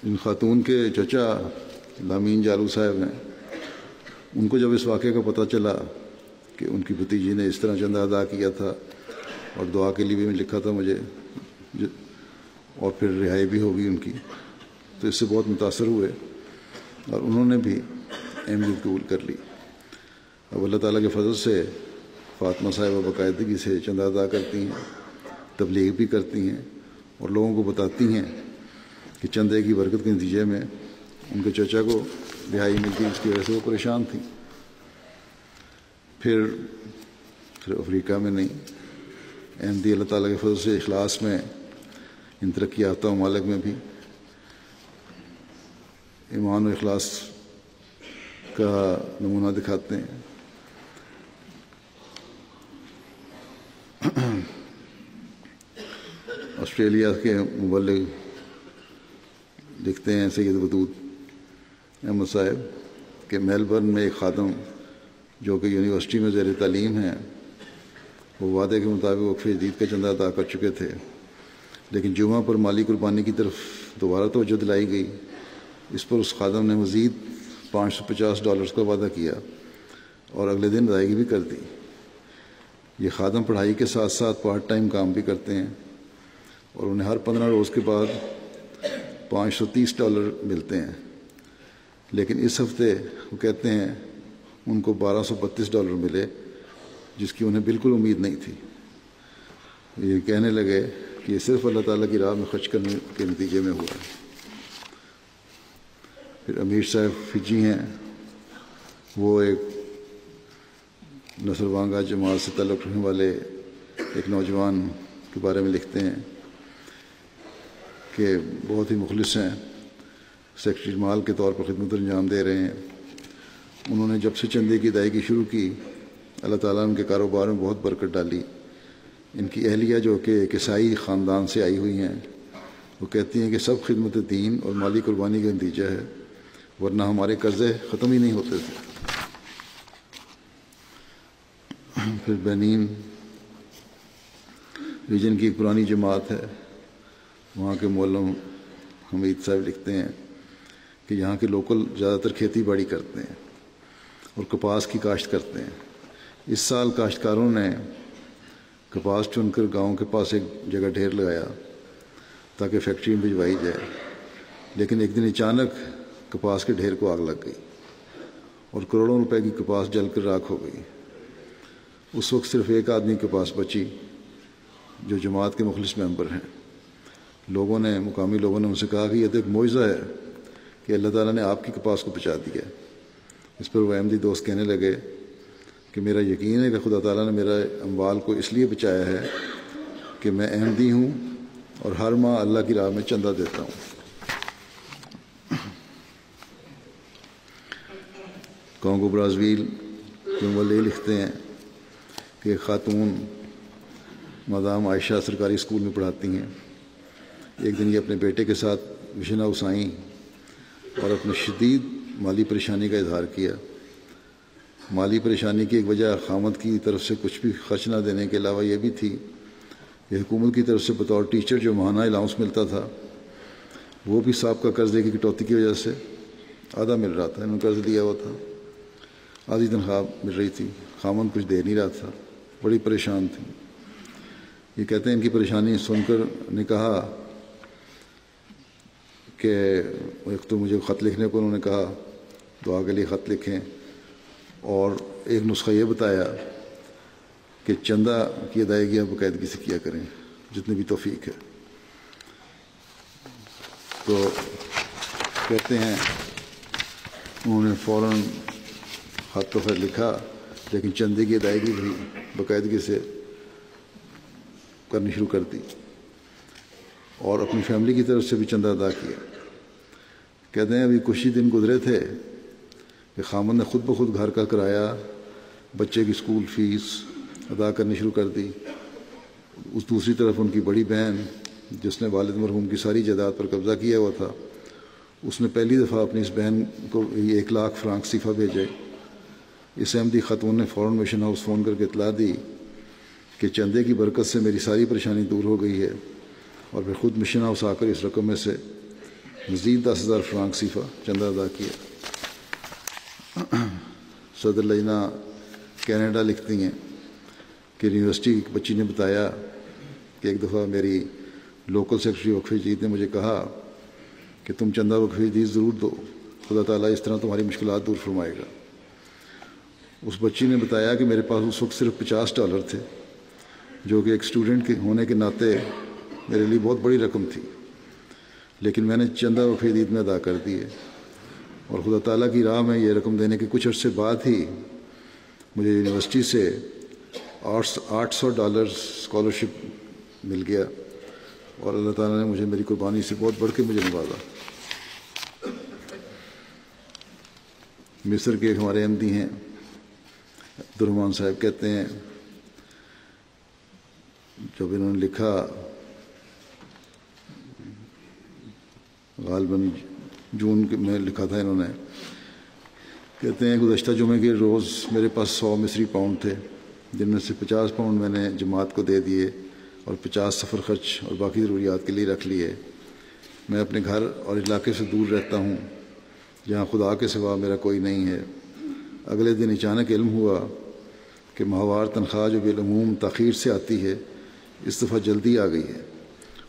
ان خاتون کے چچا لامین جالو صاحب ہیں، ان کو جب اس واقعے کا پتہ چلا کہ ان کی بھتیجی نے اس طرح چندہ ادا کیا تھا اور دعا کے لیے بھی لکھا تھا مجھے، اور پھر رہائی بھی ہوگی ان کی، تو اس سے بہت متاثر ہوئے اور انہوں نے بھی احمدیت قبول کر لی۔ اب اللہ تعالیٰ کے فضل سے فاطمہ صاحبہ باقاعدگی سے چندہ ادا کرتی ہیں، تبلیغ بھی کرتی ہیں اور لوگوں کو بتاتی ہیں کہ چندے کی برکت کے نتیجے میں ان کے چچا کو رہائی ملتی، اس کی وجہ سے وہ پریشان تھیں۔ پھر افریقہ میں نہیں، احمدی اللہ تعالیٰ کے فضل سے اخلاص میں ان ترقی یافتہ ممالک میں بھی ایمان و اخلاص کا نمونہ دکھاتے ہیں۔ آسٹریلیا کے مبلغ لکھتے ہیں سید ودود احمد صاحب کہ میلبرن میں ایک خادم جو کہ یونیورسٹی میں زیر تعلیم ہیں، وہ وعدے کے مطابق وقف جدید کا چندہ ادا کر چکے تھے، لیکن جمعہ پر مالی قربانی کی طرف دوبارہ توجہ دلائی گئی۔ اس پر اس خادم نے مزید $550 کا وعدہ کیا اور اگلے دن ادائیگی بھی کر دی۔ یہ خادم پڑھائی کے ساتھ ساتھ پارٹ ٹائم کام بھی کرتے ہیں اور انہیں ہر 15 روز کے بعد $530 ملتے ہیں، لیکن اس ہفتے وہ کہتے ہیں ان کو $1232 ملے، جس کی انہیں بالکل امید نہیں تھی۔ یہ کہنے لگے کہ یہ صرف اللہ تعالیٰ کی راہ میں خرچ کرنے کے نتیجے میں ہوا ہے۔ پھر امیر صاحب فجی ہیں، وہ ایک نصربانگا جماعت سے تعلق رکھنے والے ایک نوجوان کے بارے میں لکھتے ہیں کہ بہت ہی مخلص ہیں، سیکرٹری جمال کے طور پر خدمت انجام دے رہے ہیں۔ انہوں نے جب سے چندے کی ادائیگی شروع کی، اللہ تعالیٰ نے ان کے کاروبار میں بہت برکت ڈالی۔ ان کی اہلیہ جو کہ ایک عیسائی خاندان سے آئی ہوئی ہیں، وہ کہتی ہیں کہ سب خدمت دین اور مالی قربانی کا نتیجہ ہے، ورنہ ہمارے قرضے ختم ہی نہیں ہوتے تھے۔ پھر بنین ریجن کی ایک پرانی جماعت ہے، وہاں کے معلم حمید صاحب لکھتے ہیں کہ یہاں کے لوکل زیادہ تر کھیتی باڑی کرتے ہیں اور کپاس کی کاشت کرتے ہیں۔ اس سال کاشتکاروں نے کپاس چن کر گاؤں کے پاس ایک جگہ ڈھیر لگایا تاکہ فیکٹری میں بھجوائی جائے، لیکن ایک دن اچانک کپاس کے ڈھیر کو آگ لگ گئی اور کروڑوں روپے کی کپاس جل کر راکھ ہو گئی۔ اس وقت صرف ایک آدمی کے پاس بچی جو جماعت کے مخلص ممبر ہیں۔ مقامی لوگوں نے ان سے کہا کہ یہ تو ایک معجزہ ہے کہ اللہ تعالیٰ نے آپ کی کپاس کو بچا دیا۔ اس پر وہ احمدی دوست کہنے لگے کہ میرا یقین ہے کہ خدا تعالیٰ نے میرا اموال کو اس لیے بچایا ہے کہ میں احمدی ہوں اور ہر ماہ اللہ کی راہ میں چندہ دیتا ہوں۔ کانگو برازیل کے مولوی لکھتے ہیں کہ ایک خاتون مدام عائشہ سرکاری اسکول میں پڑھاتی ہیں۔ ایک دن یہ اپنے بیٹے کے ساتھ مشن ہاؤس آئیں اور اپنے شدید مالی پریشانی کا اظہار کیا۔ مالی پریشانی کی ایک وجہ خامد کی طرف سے کچھ بھی خرچ نہ دینے کے علاوہ یہ بھی تھی کہ حکومت کی طرف سے بطور ٹیچر جو ماہانہ الاؤنس ملتا تھا، وہ بھی سابقہ قرضے کی کٹوتی کی وجہ سے آدھا مل رہا تھا۔ انہوں نے قرض لیا ہوا تھا، آدھی تنخواہ مل رہی تھی، خامد کچھ دے نہیں رہا تھا، بڑی پریشان تھی۔ یہ کہتے ہیں ان کی پریشانی سن کر نے کہا کہ ایک تو مجھے خط لکھنے کو انہوں نے کہا، دعا کے لیے خط لکھیں، اور ایک نسخہ یہ بتایا کہ چندہ کی ادائیگی آپ باقاعدگی سے کیا کریں جتنی بھی توفیق ہے۔ تو کہتے ہیں انہوں نے فوراً خط تو خیر لکھا، لیکن چندے کی ادائیگی بھی باقاعدگی سے کرنی شروع کر دی اور اپنی فیملی کی طرف سے بھی چندہ ادا کیا۔ کہتے ہیں ابھی کچھ ہی دن گزرے تھے کہ خامد نے خود بخود گھر کا کرایہ، بچے کی اسکول فیس ادا کرنی شروع کر دی۔ اس دوسری طرف ان کی بڑی بہن جس نے والد مرحوم کی ساری جائیداد پر قبضہ کیا ہوا تھا، اس نے پہلی دفعہ اپنی اس بہن کو 1,00,000 فرانک صفہ بھیجے۔ اس احمدی خاتون نے فوراً مشن ہاؤس فون کر کے اطلاع دی کہ چندے کی برکت سے میری ساری پریشانی دور ہو گئی ہے، اور پھر خود مشن ہاؤس آ کر اس رقم میں سے مزید 10,000 فرانک صفہ چندہ ادا کیا۔ صدر لجنہ کینیڈا لکھتی ہیں کہ یونیورسٹی کی بچی نے بتایا کہ ایک دفعہ میری لوکل سیکرٹری وقف جدید نے مجھے کہا کہ تم چندہ وقف جدید ضرور دو، خدا تعالیٰ اس طرح تمہاری مشکلات دور فرمائے گا۔ اس بچی نے بتایا کہ میرے پاس اس وقت صرف $50 تھے، جو کہ ایک اسٹوڈنٹ کے ہونے کے ناطے میرے لیے بہت بڑی رقم تھی، لیکن میں نے چندہ وقف عید میں ادا کر دیے، اور خدا تعالیٰ کی راہ میں یہ رقم دینے کے کچھ عرصے بعد ہی مجھے یونیورسٹی سے $800 اسکالرشپ مل گیا، اور اللہ تعالیٰ نے مجھے میری قربانی سے بہت بڑھ کے مجھے نوازا۔ مصر کے ایک ہمارے احمدی ہیں عبدالرحمٰن صاحب، کہتے ہیں جب انہوں نے لکھا غالباً جون میں لکھا تھا انہوں نے، کہتے ہیں گزشتہ جمعے کے روز میرے پاس 100 مصری پاؤنڈ تھے، جن میں سے 50 پاؤنڈ میں نے جماعت کو دے دیے اور 50 سفر خرچ اور باقی ضروریات کے لیے رکھ لیے۔ میں اپنے گھر اور علاقے سے دور رہتا ہوں جہاں خدا کے سوا میرا کوئی نہیں ہے۔ اگلے دن اچانک علم ہوا کہ ماہوار تنخواہ جو بالعموم تاخیر سے آتی ہے اس دفعہ جلدی آ گئی ہے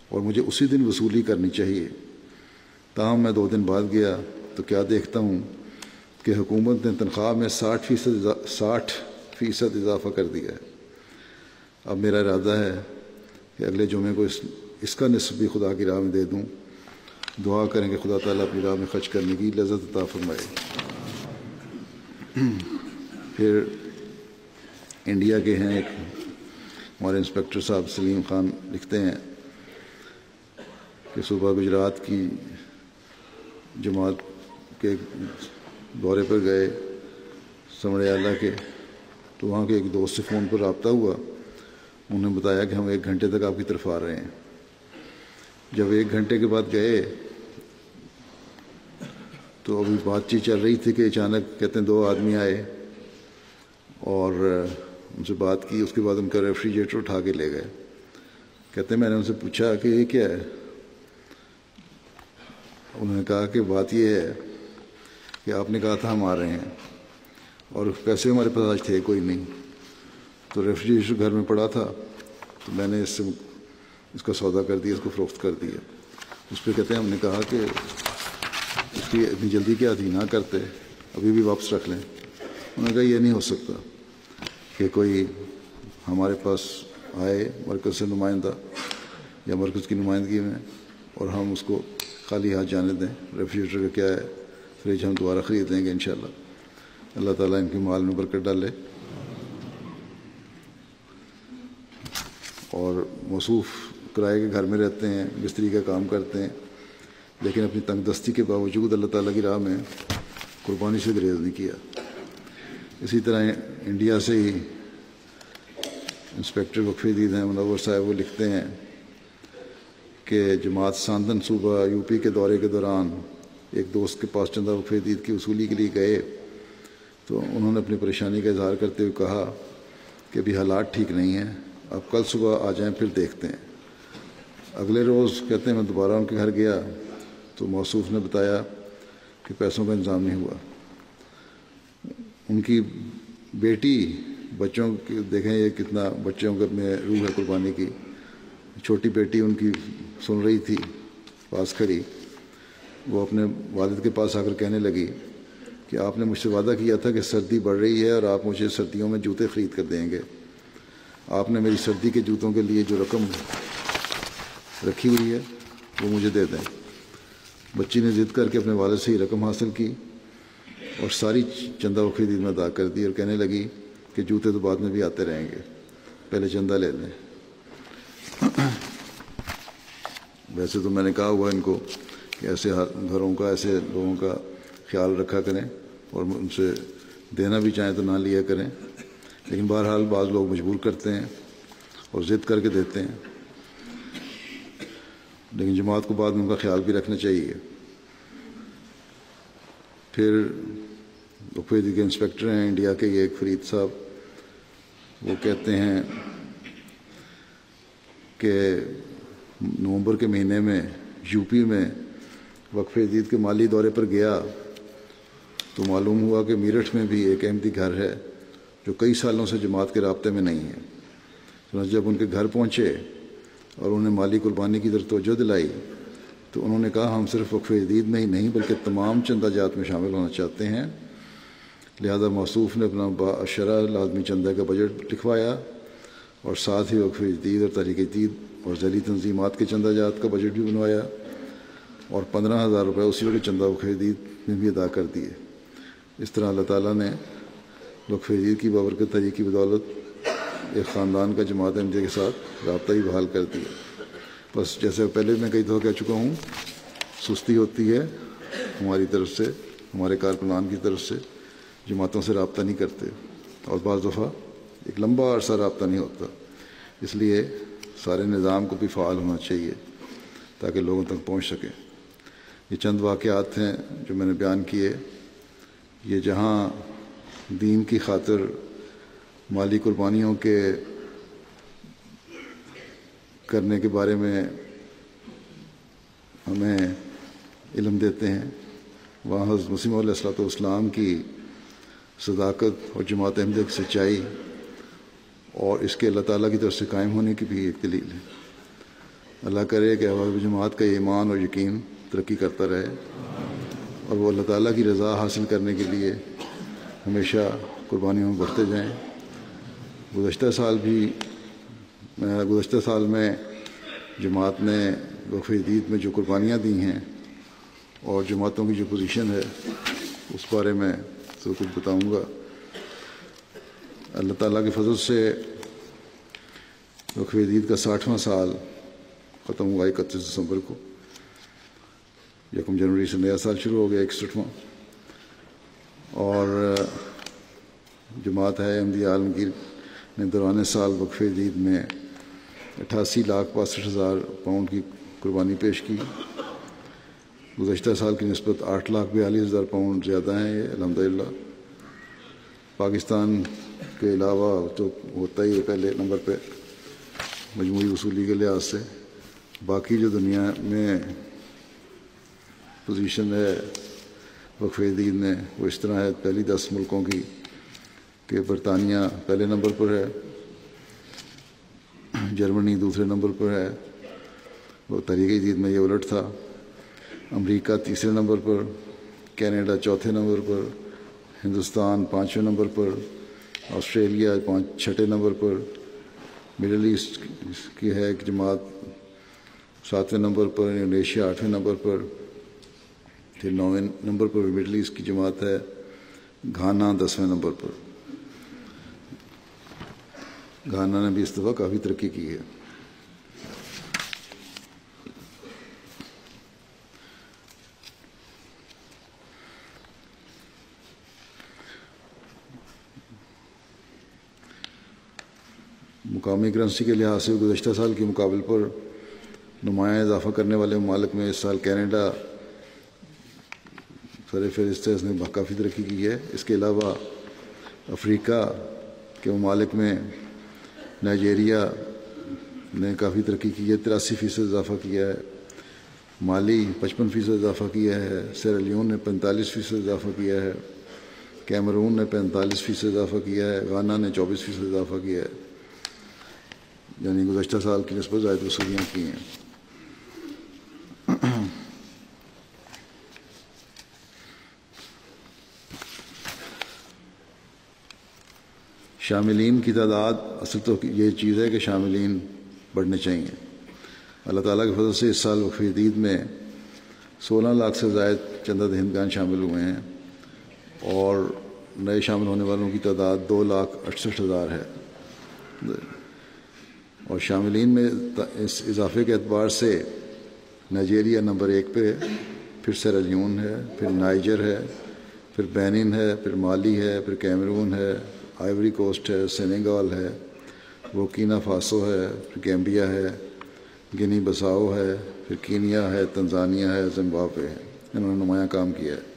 اور مجھے اسی دن وصولی کرنی چاہیے۔ تاہم میں 2 دن بعد گیا تو کیا دیکھتا ہوں کہ حکومت نے تنخواہ میں 60% اضافہ کر دیا ہے۔ اب میرا ارادہ ہے کہ اگلے جمعے کو اس کا نصف بھی خدا کی راہ میں دے دوں۔ دعا کریں کہ خدا تعالیٰ اپنی راہ میں خرچ کرنے کی لذت عطا فرمائے۔ پھر انڈیا کے ہیں ایک ہمارے انسپیکٹر صاحب سلیم خان، لکھتے ہیں کہ صبح گجرات کی جماعت کے دورے پر گئے سمڑے اعلیٰ کے، تو وہاں کے ایک دوست سے فون پر رابطہ ہوا۔ انہوں نے بتایا کہ ہم 1 گھنٹے تک آپ کی طرف آ رہے ہیں۔ جب 1 گھنٹے کے بعد گئے تو ابھی بات چیت چل رہی تھی کہ اچانک کہتے ہیں 2 آدمی آئے اور ان سے بات کی، اس کے بعد ان کا ریفریجریٹر اٹھا کے لے گئے۔ کہتے ہیں میں نے ان سے پوچھا کہ یہ کیا ہے؟ انہوں نے کہا کہ بات یہ ہے کہ آپ نے کہا تھا ہم آ رہے ہیں اور پیسے ہمارے پاس آج تھے کوئی نہیں، تو ریفریجریٹر گھر میں پڑا تھا تو میں نے اس کا سودا کر دیا، اس کو فروخت کر دیا۔ اس پہ کہتے ہیں ہم نے کہا کہ اس کی اتنی جلدی کیا تھی، نہ کرتے، ابھی بھی واپس رکھ لیں۔ انہوں نے کہا یہ نہیں ہو سکتا کہ کوئی ہمارے پاس آئے مرکز سے نمائندہ یا مرکز کی نمائندگی میں اور ہم اس کو خالی ہاتھ جانے دیں۔ ریفریجریٹر کا کیا ہے، فریج ہم دوبارہ خرید لیں گے انشاءاللہ۔ اللہ تعالیٰ ان کے مال میں برکت ڈالے۔ اور موصوف کرائے کے گھر میں رہتے ہیں، مستری کا کام کرتے ہیں، لیکن اپنی تنگ دستی کے باوجود اللہ تعالیٰ کی راہ میں قربانی سے گریز نہیں کیا۔ اسی طرح انڈیا سے ہی انسپیکٹر وقف عید ہیں منور صاحب، وہ لکھتے ہیں کہ جماعت ساندن صوبہ یوپی کے دورے کے دوران ایک دوست کے پاس چندہ وقف عید کی وصولی کے لیے گئے تو انہوں نے اپنی پریشانی کا اظہار کرتے ہوئے کہا کہ ابھی حالات ٹھیک نہیں ہیں، آپ کل صبح آ جائیں پھر دیکھتے ہیں۔ اگلے روز کہتے ہیں میں دوبارہ ان کے گھر گیا تو موصوف نے بتایا کہ پیسوں کا انتظام نہیں ہوا۔ ان کی بیٹی بچوں کی دیکھیں یہ کتنا بچوں کے میں روح ہے قربانی کی، چھوٹی بیٹی ان کی سن رہی تھی پاس کھڑی، وہ اپنے والد کے پاس آ کر کہنے لگی کہ آپ نے مجھ سے وعدہ کیا تھا کہ سردی بڑھ رہی ہے اور آپ مجھے سردیوں میں جوتے خرید کر دیں گے، آپ نے میری سردی کے جوتوں کے لیے جو رقم رکھی ہوئی ہے وہ مجھے دے دیں۔ بچی نے ضد کر کے اپنے والد سے ہی رقم حاصل کی اور ساری چندہ وقف عید میں ادا کر دی اور کہنے لگی کہ جوتے تو بعد میں بھی آتے رہیں گے، پہلے چندہ لے لیں۔ ویسے تو میں نے کہا ہوا ان کو کہ ایسے گھروں کا، ایسے لوگوں کا خیال رکھا کریں اور ان سے دینا بھی چاہیں تو نہ لیا کریں، لیکن بہرحال بعض لوگ مجبور کرتے ہیں اور ضد کر کے دیتے ہیں، لیکن جماعت کو بعد میں ان کا خیال بھی رکھنا چاہیے۔ پھر وقف عید کے انسپیکٹر ہیں انڈیا کے، یہ ایک فرید صاحب، وہ کہتے ہیں کہ نومبر کے مہینے میں یوپی میں وقف عید کے مالی دورے پر گیا تو معلوم ہوا کہ میرٹھ میں بھی ایک احمدی گھر ہے جو کئی سالوں سے جماعت کے رابطے میں نہیں ہے۔ چنانچہ جب ان کے گھر پہنچے اور انہیں مالی قربانی کی طرف توجہ دلائی تو انہوں نے کہا ہم صرف وقف عید میں ہی نہیں بلکہ تمام چندہ جات میں شامل ہونا چاہتے ہیں، لہذا موصوف نے اپنا باشرہ لازمی چندہ کا بجٹ لکھوایا اور ساتھ ہی وقف جدید اور تحریک جدید اور ذیلی تنظیمات کے چندہ جات کا بجٹ بھی بنوایا اور 15,000 روپے اسی وقت چندہ وقف جدید میں بھی ادا کر دیے۔ اس طرح اللہ تعالیٰ نے وقف جدید کی بابرکت تحریک کی بدولت ایک خاندان کا جماعت احمدیہ کے ساتھ رابطہ ہی بحال کر دیا۔ بس جیسے پہلے میں کئی دفعہ کہہ چکا ہوں، سستی ہوتی ہے ہماری طرف سے، ہمارے کارکنان کی طرف سے، جماعتوں سے رابطہ نہیں کرتے، اور بعض دفعہ ایک لمبا عرصہ رابطہ نہیں ہوتا۔ اس لیے سارے نظام کو بھی فعال ہونا چاہیے تاکہ لوگوں تک پہنچ سکے۔ یہ چند واقعات ہیں جو میں نے بیان کیے، یہ جہاں دین کی خاطر مالی قربانیوں کے کرنے کے بارے میں ہمیں علم دیتے ہیں، وہاں حضرت مسیح علیہ الصلوۃ والسلام کی صداقت اور جماعت احمدیہ کی سچائی اور اس کے اللہ تعالیٰ کی طرف سے قائم ہونے کی بھی ایک دلیل ہے۔ اللہ کرے کہ احباب جماعت کا ایمان اور یقین ترقی کرتا رہے اور وہ اللہ تعالیٰ کی رضا حاصل کرنے کے لیے ہمیشہ قربانیوں میں بڑھتے جائیں۔ گزشتہ سال میں جماعت نے وقف جدید میں جو قربانیاں دی ہیں اور جماعتوں کی جو پوزیشن ہے اس بارے میں تو کچھ بتاؤں گا۔ اللہ تعالیٰ کے فضل سے وقف جدید کا 60واں سال ختم ہوا 31 دسمبر کو، 1 جنوری سے نیا سال شروع ہو گیا 61واں، اور جماعت ہے احمدیہ عالمگیر نے دوران سال وقف جدید میں 88,62,000 پاؤنڈ کی قربانی پیش کی۔ گزشتہ سال کی نسبت 8,42,000 پاؤنڈ زیادہ ہیں یہ الحمدللہ۔ پاکستان کے علاوہ تو ہوتا ہی ہے پہلے نمبر پہ مجموعی وصولی کے لحاظ سے، باقی جو دنیا میں پوزیشن ہے وقف جدید میں وہ اس طرح ہے، پہلی 10 ملکوں کی کہ برطانیہ پہلے نمبر پر ہے، جرمنی دوسرے نمبر پر ہے، وہ تحریک جدید میں یہ الٹ تھا، امریکہ تیسرے نمبر پر، کینیڈا چوتھے نمبر پر، ہندوستان 5ویں نمبر پر، آسٹریلیا 6 نمبر پر، مڈل ایسٹ کی ہے ایک جماعت 7ویں نمبر پر، انڈونیشیا 8ویں نمبر پر، پھر 9ویں نمبر پر مڈل ایسٹ کی جماعت ہے، گھانا 10ویں نمبر پر۔ گھانا نے بھی اس دفعہ کافی ترقی کی ہے۔ مقامی کرنسی کے لحاظ سے گزشتہ سال کے مقابل پر نمایاں اضافہ کرنے والے ممالک میں اس سال کینیڈا سر فہرست ہے، اس نے کافی ترقی کی ہے۔ اس کے علاوہ افریقہ کے ممالک میں نائجیریا نے کافی ترقی کی ہے، 83% اضافہ کیا ہے، مالی 55% اضافہ کیا ہے، سیرا لیون نے 45% اضافہ کیا ہے، کیمرون نے 45% اضافہ کیا ہے، گھانا نے 24% اضافہ کیا ہے، یعنی گزشتہ سال کی نسبت زائد وصولیاں کی ہیں۔ شاملین کی تعداد، اصل تو یہ چیز ہے کہ شاملین بڑھنے چاہیے۔ اللہ تعالیٰ کے فضل سے اس سال وقف جدید میں 16 لاکھ سے زائد چندہ دہندگان شامل ہوئے ہیں اور نئے شامل ہونے والوں کی تعداد 2,68,000 ہے، اور شاملین میں اس اضافے کے اعتبار سے نائجیریا نمبر 1 پہ ہے، پھر سیرا لیون ہے، پھر نائجر ہے، پھر بینن ہے، پھر مالی ہے، پھر کیمرون ہے، آئیوری کوسٹ ہے، سینیگال ہے، بورکینا فاسو ہے، پھر گیمبیا ہے، گنی بساؤ ہے، پھر کینیا ہے، تنزانیہ ہے، زمبابوے ہے۔ انہوں نے نمایاں کام کیا ہے۔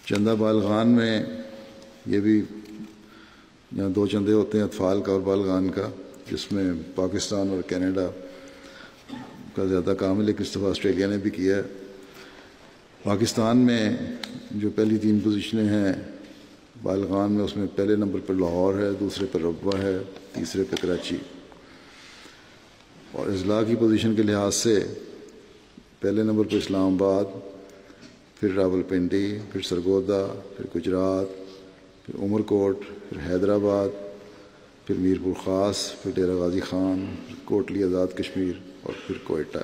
چندہ بالغان میں یہ بھی یہاں 2 چندے ہوتے ہیں، اطفال کا اور بالغان کا، جس میں پاکستان اور کینیڈا کا زیادہ کام ہے، لیکن اس دفعہ آسٹریلیا نے بھی کیا ہے۔ پاکستان میں جو پہلی 3 پوزیشنیں ہیں بالغان میں، اس میں پہلے نمبر پر لاہور ہے، دوسرے پر ربوہ ہے، تیسرے پہ کراچی، اور اضلاع کی پوزیشن کے لحاظ سے پہلے نمبر پر اسلام آباد، پھر راولپنڈی، پھر سرگودا، پھر گجرات، پھر عمر کوٹ، پھر حیدرآباد، پھر میرپور خاص، پھر ڈیرہ غازی خان، پھر کوٹلی آزاد کشمیر اور پھر کوئٹہ۔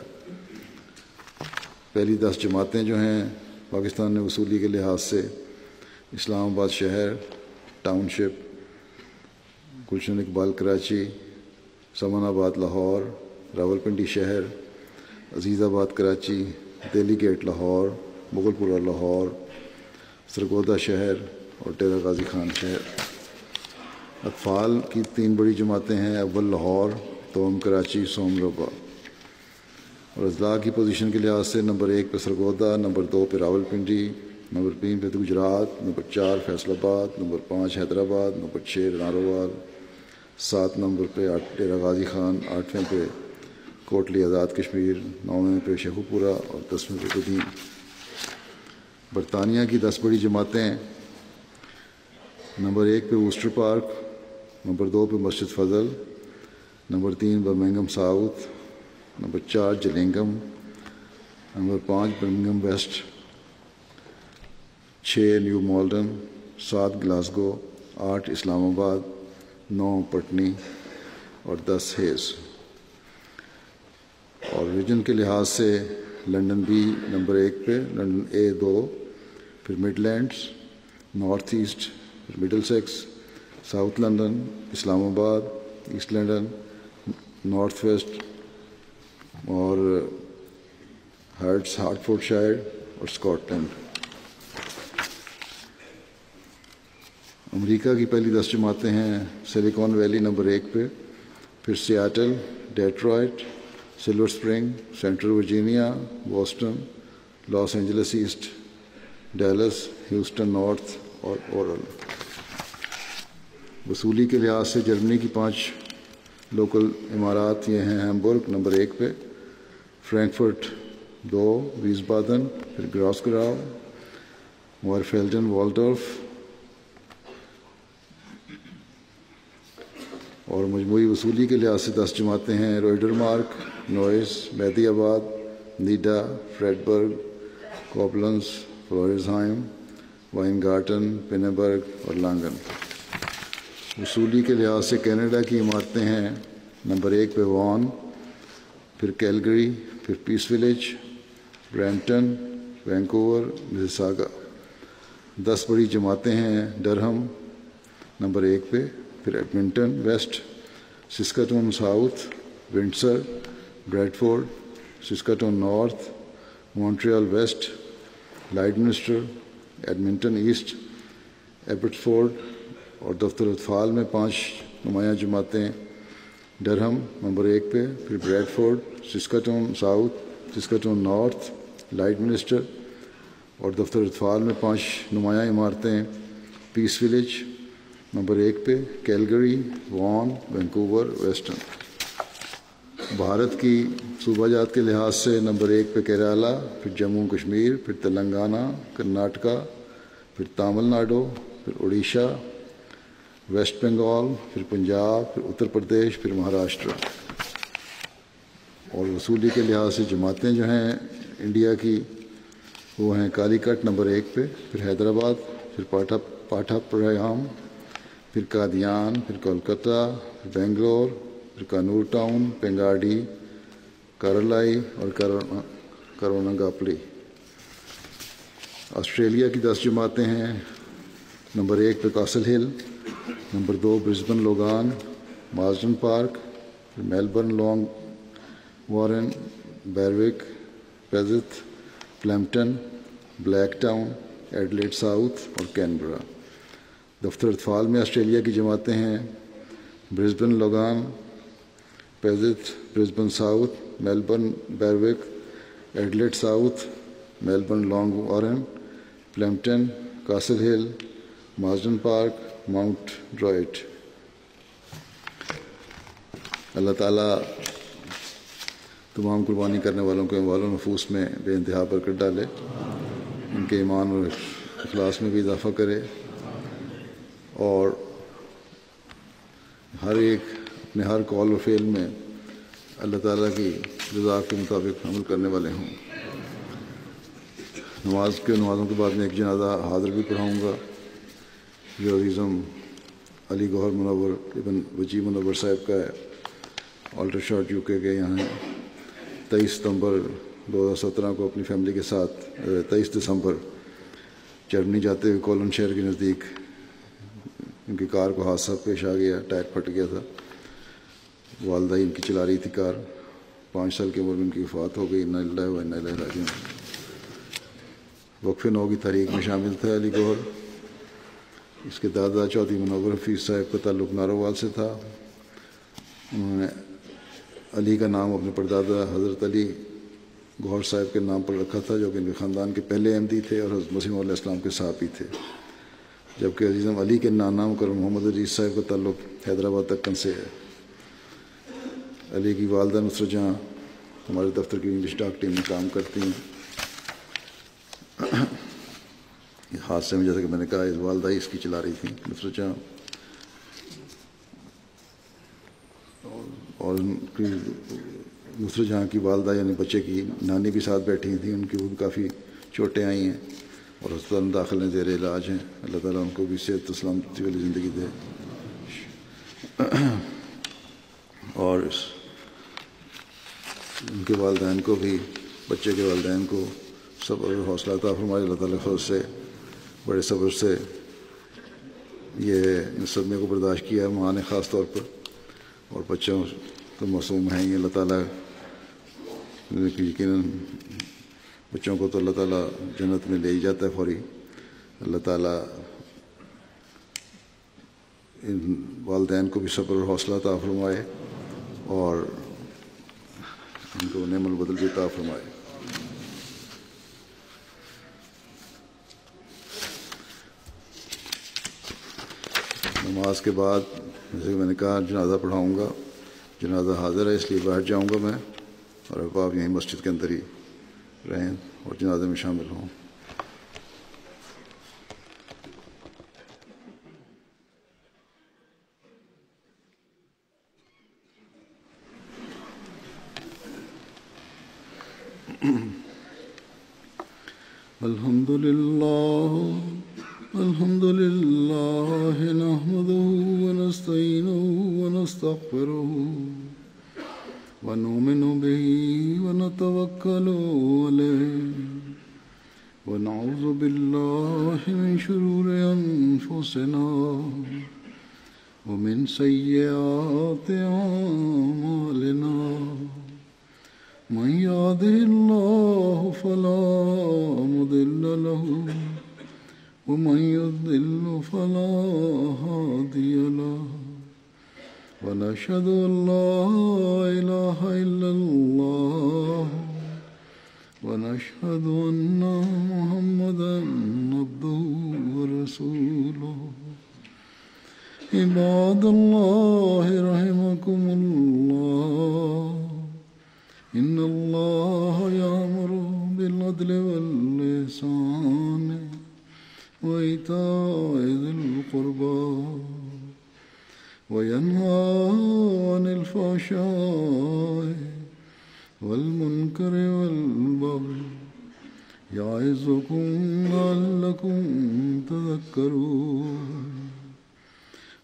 پہلی 10 جماعتیں جو ہیں پاکستان نے وصولی کے لحاظ سے اسلام آباد شہر، ٹاؤن شپ، گلشن اقبال کراچی، سمن آباد لاہور، راولپنڈی شہر، عزیز آباد کراچی، دہلی گیٹ لاہور، مغل پورہ لاہور، سرگودا شہر اور ڈیرہ غازی خان شہر۔ اطفال کی 3 بڑی جماعتیں ہیں، اول لاہور، دوم کراچی، سوم ربا۔ اور اضلاع کی پوزیشن کے لحاظ سے نمبر 1 پہ سرگودا، نمبر 2 پہ راولپنڈی، نمبر 3 پہ گجرات، نمبر 4 فیصل آباد، number 5 Hyderabad, number 6 Narowal, 7 number پہ ڈیرہ غازی خان، 8ویں پہ کوٹلی آزاد کشمیر، 9ویں پہ شیخو پورہ اور 10ویں پہ بدین۔ برطانیہ کی 10 بڑی جماعتیں، نمبر 1 پہ ووسٹر پارک، نمبر 2 پہ Masjid Fazl, number 3 Birmingham South, number 4 Gillingham, number 5 Birmingham West, 6 New Malden, 7 Glasgow, 8 Islamabad, 9 پٹنی اور 10 ہیز۔ اور ریجن کے لحاظ سے لنڈن بھی نمبر 1 پہ، لنڈن A 2، پھر مڈ لینڈس، نارتھ ایسٹ، پھر مڈل سیکس، ساؤتھ لنڈن، اسلام آباد، ایسٹ لنڈن، نارتھ ویسٹ اور ہارٹ فورڈ شائر اور اسکاٹ لینڈ۔ امریکہ کی پہلی 10 جماعتیں ہیں سلیکون ویلی نمبر 1 پہ، پھر Seattle, Detroit, silver spring, central Virginia, Boston, Los Angeles east, Dallas, Houston north اور اورل۔ وصولی کے لحاظ سے جرمنی کی 5 لوکل امارات یہ ہیں: ہیمبرگ نمبر 1 پہ، فرینکفرٹ 2، ویسبادن، پھر گراسگراؤ، وارفیلڈن، والڈورف۔ اور مجموعی وصولی کے لحاظ سے 10 جماعتیں ہیں: روئڈر مارک، نوئس، مہدی آباد، نیڈا، فریڈبرگ، کوبلنز، فلوریزہائم، وائنگارٹن، پینبرگ اور لانگن۔ وصولی کے لحاظ سے کینیڈا کی عمارتیں ہیں: نمبر 1 پہ وان، پھر کیلگری، پھر Peace Village, Brampton, Vancouver, Mississauga. 10 بڑی جماعتیں ہیں: ڈرہم نمبر 1 پہ، پھر Edmonton West, Saskatoon South, Windsor, Bradford, Saskatoon North, Montreal West, Lloydminster, Edmonton East, Abbotsford. اور دفتر اطفال میں 5 نمایاں جماعتیں: ڈرہم نمبر 1 پہ، پھر Bradford, Saskatoon South, Saskatoon North, Lloydminster. اور دفتر اطفال میں 5 نمایاں عمارتیں: پیس ولیج نمبر 1 پہ، کیلگری، وان، وینکوور، ویسٹن۔ بھارت کی صوبہ جات کے لحاظ سے نمبر 1 پہ کیرالہ، پھر جموں کشمیر، پھر تلنگانہ، کرناٹکا، پھر تامل ناڈو، پھر اڑیسہ، ویسٹ بنگال، پھر پنجاب، پھر اتر پردیش، پھر مہاراشٹر۔ اور وصولی کے لحاظ سے جماعتیں جو ہیں انڈیا کی وہ ہیں: کالی کٹ نمبر 1 پہ، پھر حیدرآباد، پھر پاٹھا پریام، پھر قادیان، پھر کولکتہ، پھر بنگلور، پھر کانور ٹاؤن، پنگاڈی، کارلائی اور کروناگاپلی۔ آسٹریلیا کی 10 جماعتیں ہیں: نمبر 1 پہ Castle Hill, number 2 Brisbane Logan, Marsden Park, پھر Melbourne, Langwarrin, Berwick, Perth, Plympton, Blacktown, Adelaide South اور کینبرا۔ دفتر اطفال میں آسٹریلیا کی جماعتیں ہیں: Brisbane Logan, Perth, Brisbane South, Melbourne, Berwick, Adelaide South, Melbourne, Langwarrin, Plympton, Castle Hill, Marsden Park, Mount Druitt. اللہ تعالیٰ تمام قربانی کرنے والوں کے اموال و نفوس میں بے انتہا برکت ڈالے، ان کے ایمان اور اخلاص میں بھی اضافہ کرے، اور ہر ایک اپنے ہر قول و فعل میں اللہ تعالیٰ کی رضا کے مطابق عمل کرنے والے ہوں۔ نمازوں کے بعد میں ایک جنازہ حاضر بھی پڑھاؤں گا جو عزیزم علی گوہر منور ابن وجی منور صاحب کا ہے، آلٹر شارٹ UK کے یہاں ہے۔ 23 ستمبر 2017 کو اپنی فیملی کے ساتھ 23 دسمبر جرمنی جاتے ہوئے کولن شہر کے نزدیک ان کی کار کو حادثہ پیش آ گیا، ٹائر پھٹ گیا تھا۔ والدہ ان کی چلا رہی تھی کار، 5 سال کی عمر میں ان کی وفات ہو گئی۔ انا للہ و انا الیہ راجعون۔ وقف 9 کی تاریخ میں شامل تھا علی گوہر۔ اس کے دادا چودھری منور حفیظ صاحب کا تعلق نارووال سے تھا۔ انہوں نے علی کا نام اپنے پردادا حضرت علی گوہر صاحب کے نام پر رکھا تھا، جو کہ ان کے خاندان کے پہلے احمدی تھے اور حضرت مسیح علیہ السلام کے صحابی تھے، جبکہ عزیزم علی کے نانا مکرم محمد عزیز صاحب کا تعلق حیدرآباد دکن سے ہے۔ علی کی والدہ نصرت جہاں ہمارے دفتر کی انگلش ڈاک ٹیم میں کام کرتی ہیں۔ حادثے میں جیسا کہ میں نے کہا والدہ ہی اس کی چلا رہی تھیں نصرت جہاں، اور نصرت جہاں کی والدہ یعنی بچے کی نانی بھی ساتھ بیٹھی تھیں، ان کی وہ بھی کافی چوٹیں آئی ہیں اور ہسپتال میں داخل ہیں، زیر علاج ہیں۔ اللہ تعالیٰ ان کو بھی صحت و سلامتی والی زندگی دے، اور ان کے والدین کو بھی، بچے کے والدین کو صبر اور حوصلہ عطا فرمائے۔ اللہ تعالیٰ خود سے بڑے صبر سے یہ صدمے کو برداشت کیا ہے ماں نے خاص طور پر، اور بچوں تو معصوم ہیں یہ، اللہ تعالیٰ یقیناً بچوں کو تو اللہ تعالیٰ جنت میں لے ہی جاتا ہے فوری۔ اللہ تعالیٰ ان والدین کو بھی صبر اور حوصلہ عطا فرمائے اور ان کو نعم البدل بھی عطا فرمائے۔ نماز کے بعد جیسے کہ میں نے کہا جنازہ پڑھاؤں گا، جنازہ حاضر ہے اس لیے باہر جاؤں گا میں، اور اب آپ یہیں مسجد کے اندر ہی رہیں اور جنازے میں شامل ہوں۔ الحمد لله نحمده ونستعينه ونستغفره ونؤمن به ونتوكل عليه ونعوذ بالله من شرور أنفسنا ومن سيئات أعمالنا من يهده الله فلا مضل له ومن يضلل فلا هادي له ونشهد أن لا إله إلا الله ونشهد أن محمدا عبده ورسوله عباد الله رحمكم الله إن الله يأمر بالعدل والإحسان وإيتاء ذي القربى وينهى عن الفحشاء والمنكر والبغي يعظكم لعلكم تذكرون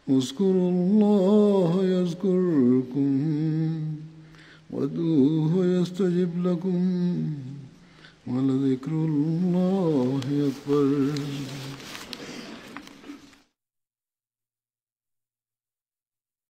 اذكروا الله يذكركم وادعوه يستجب لكم ولذكر الله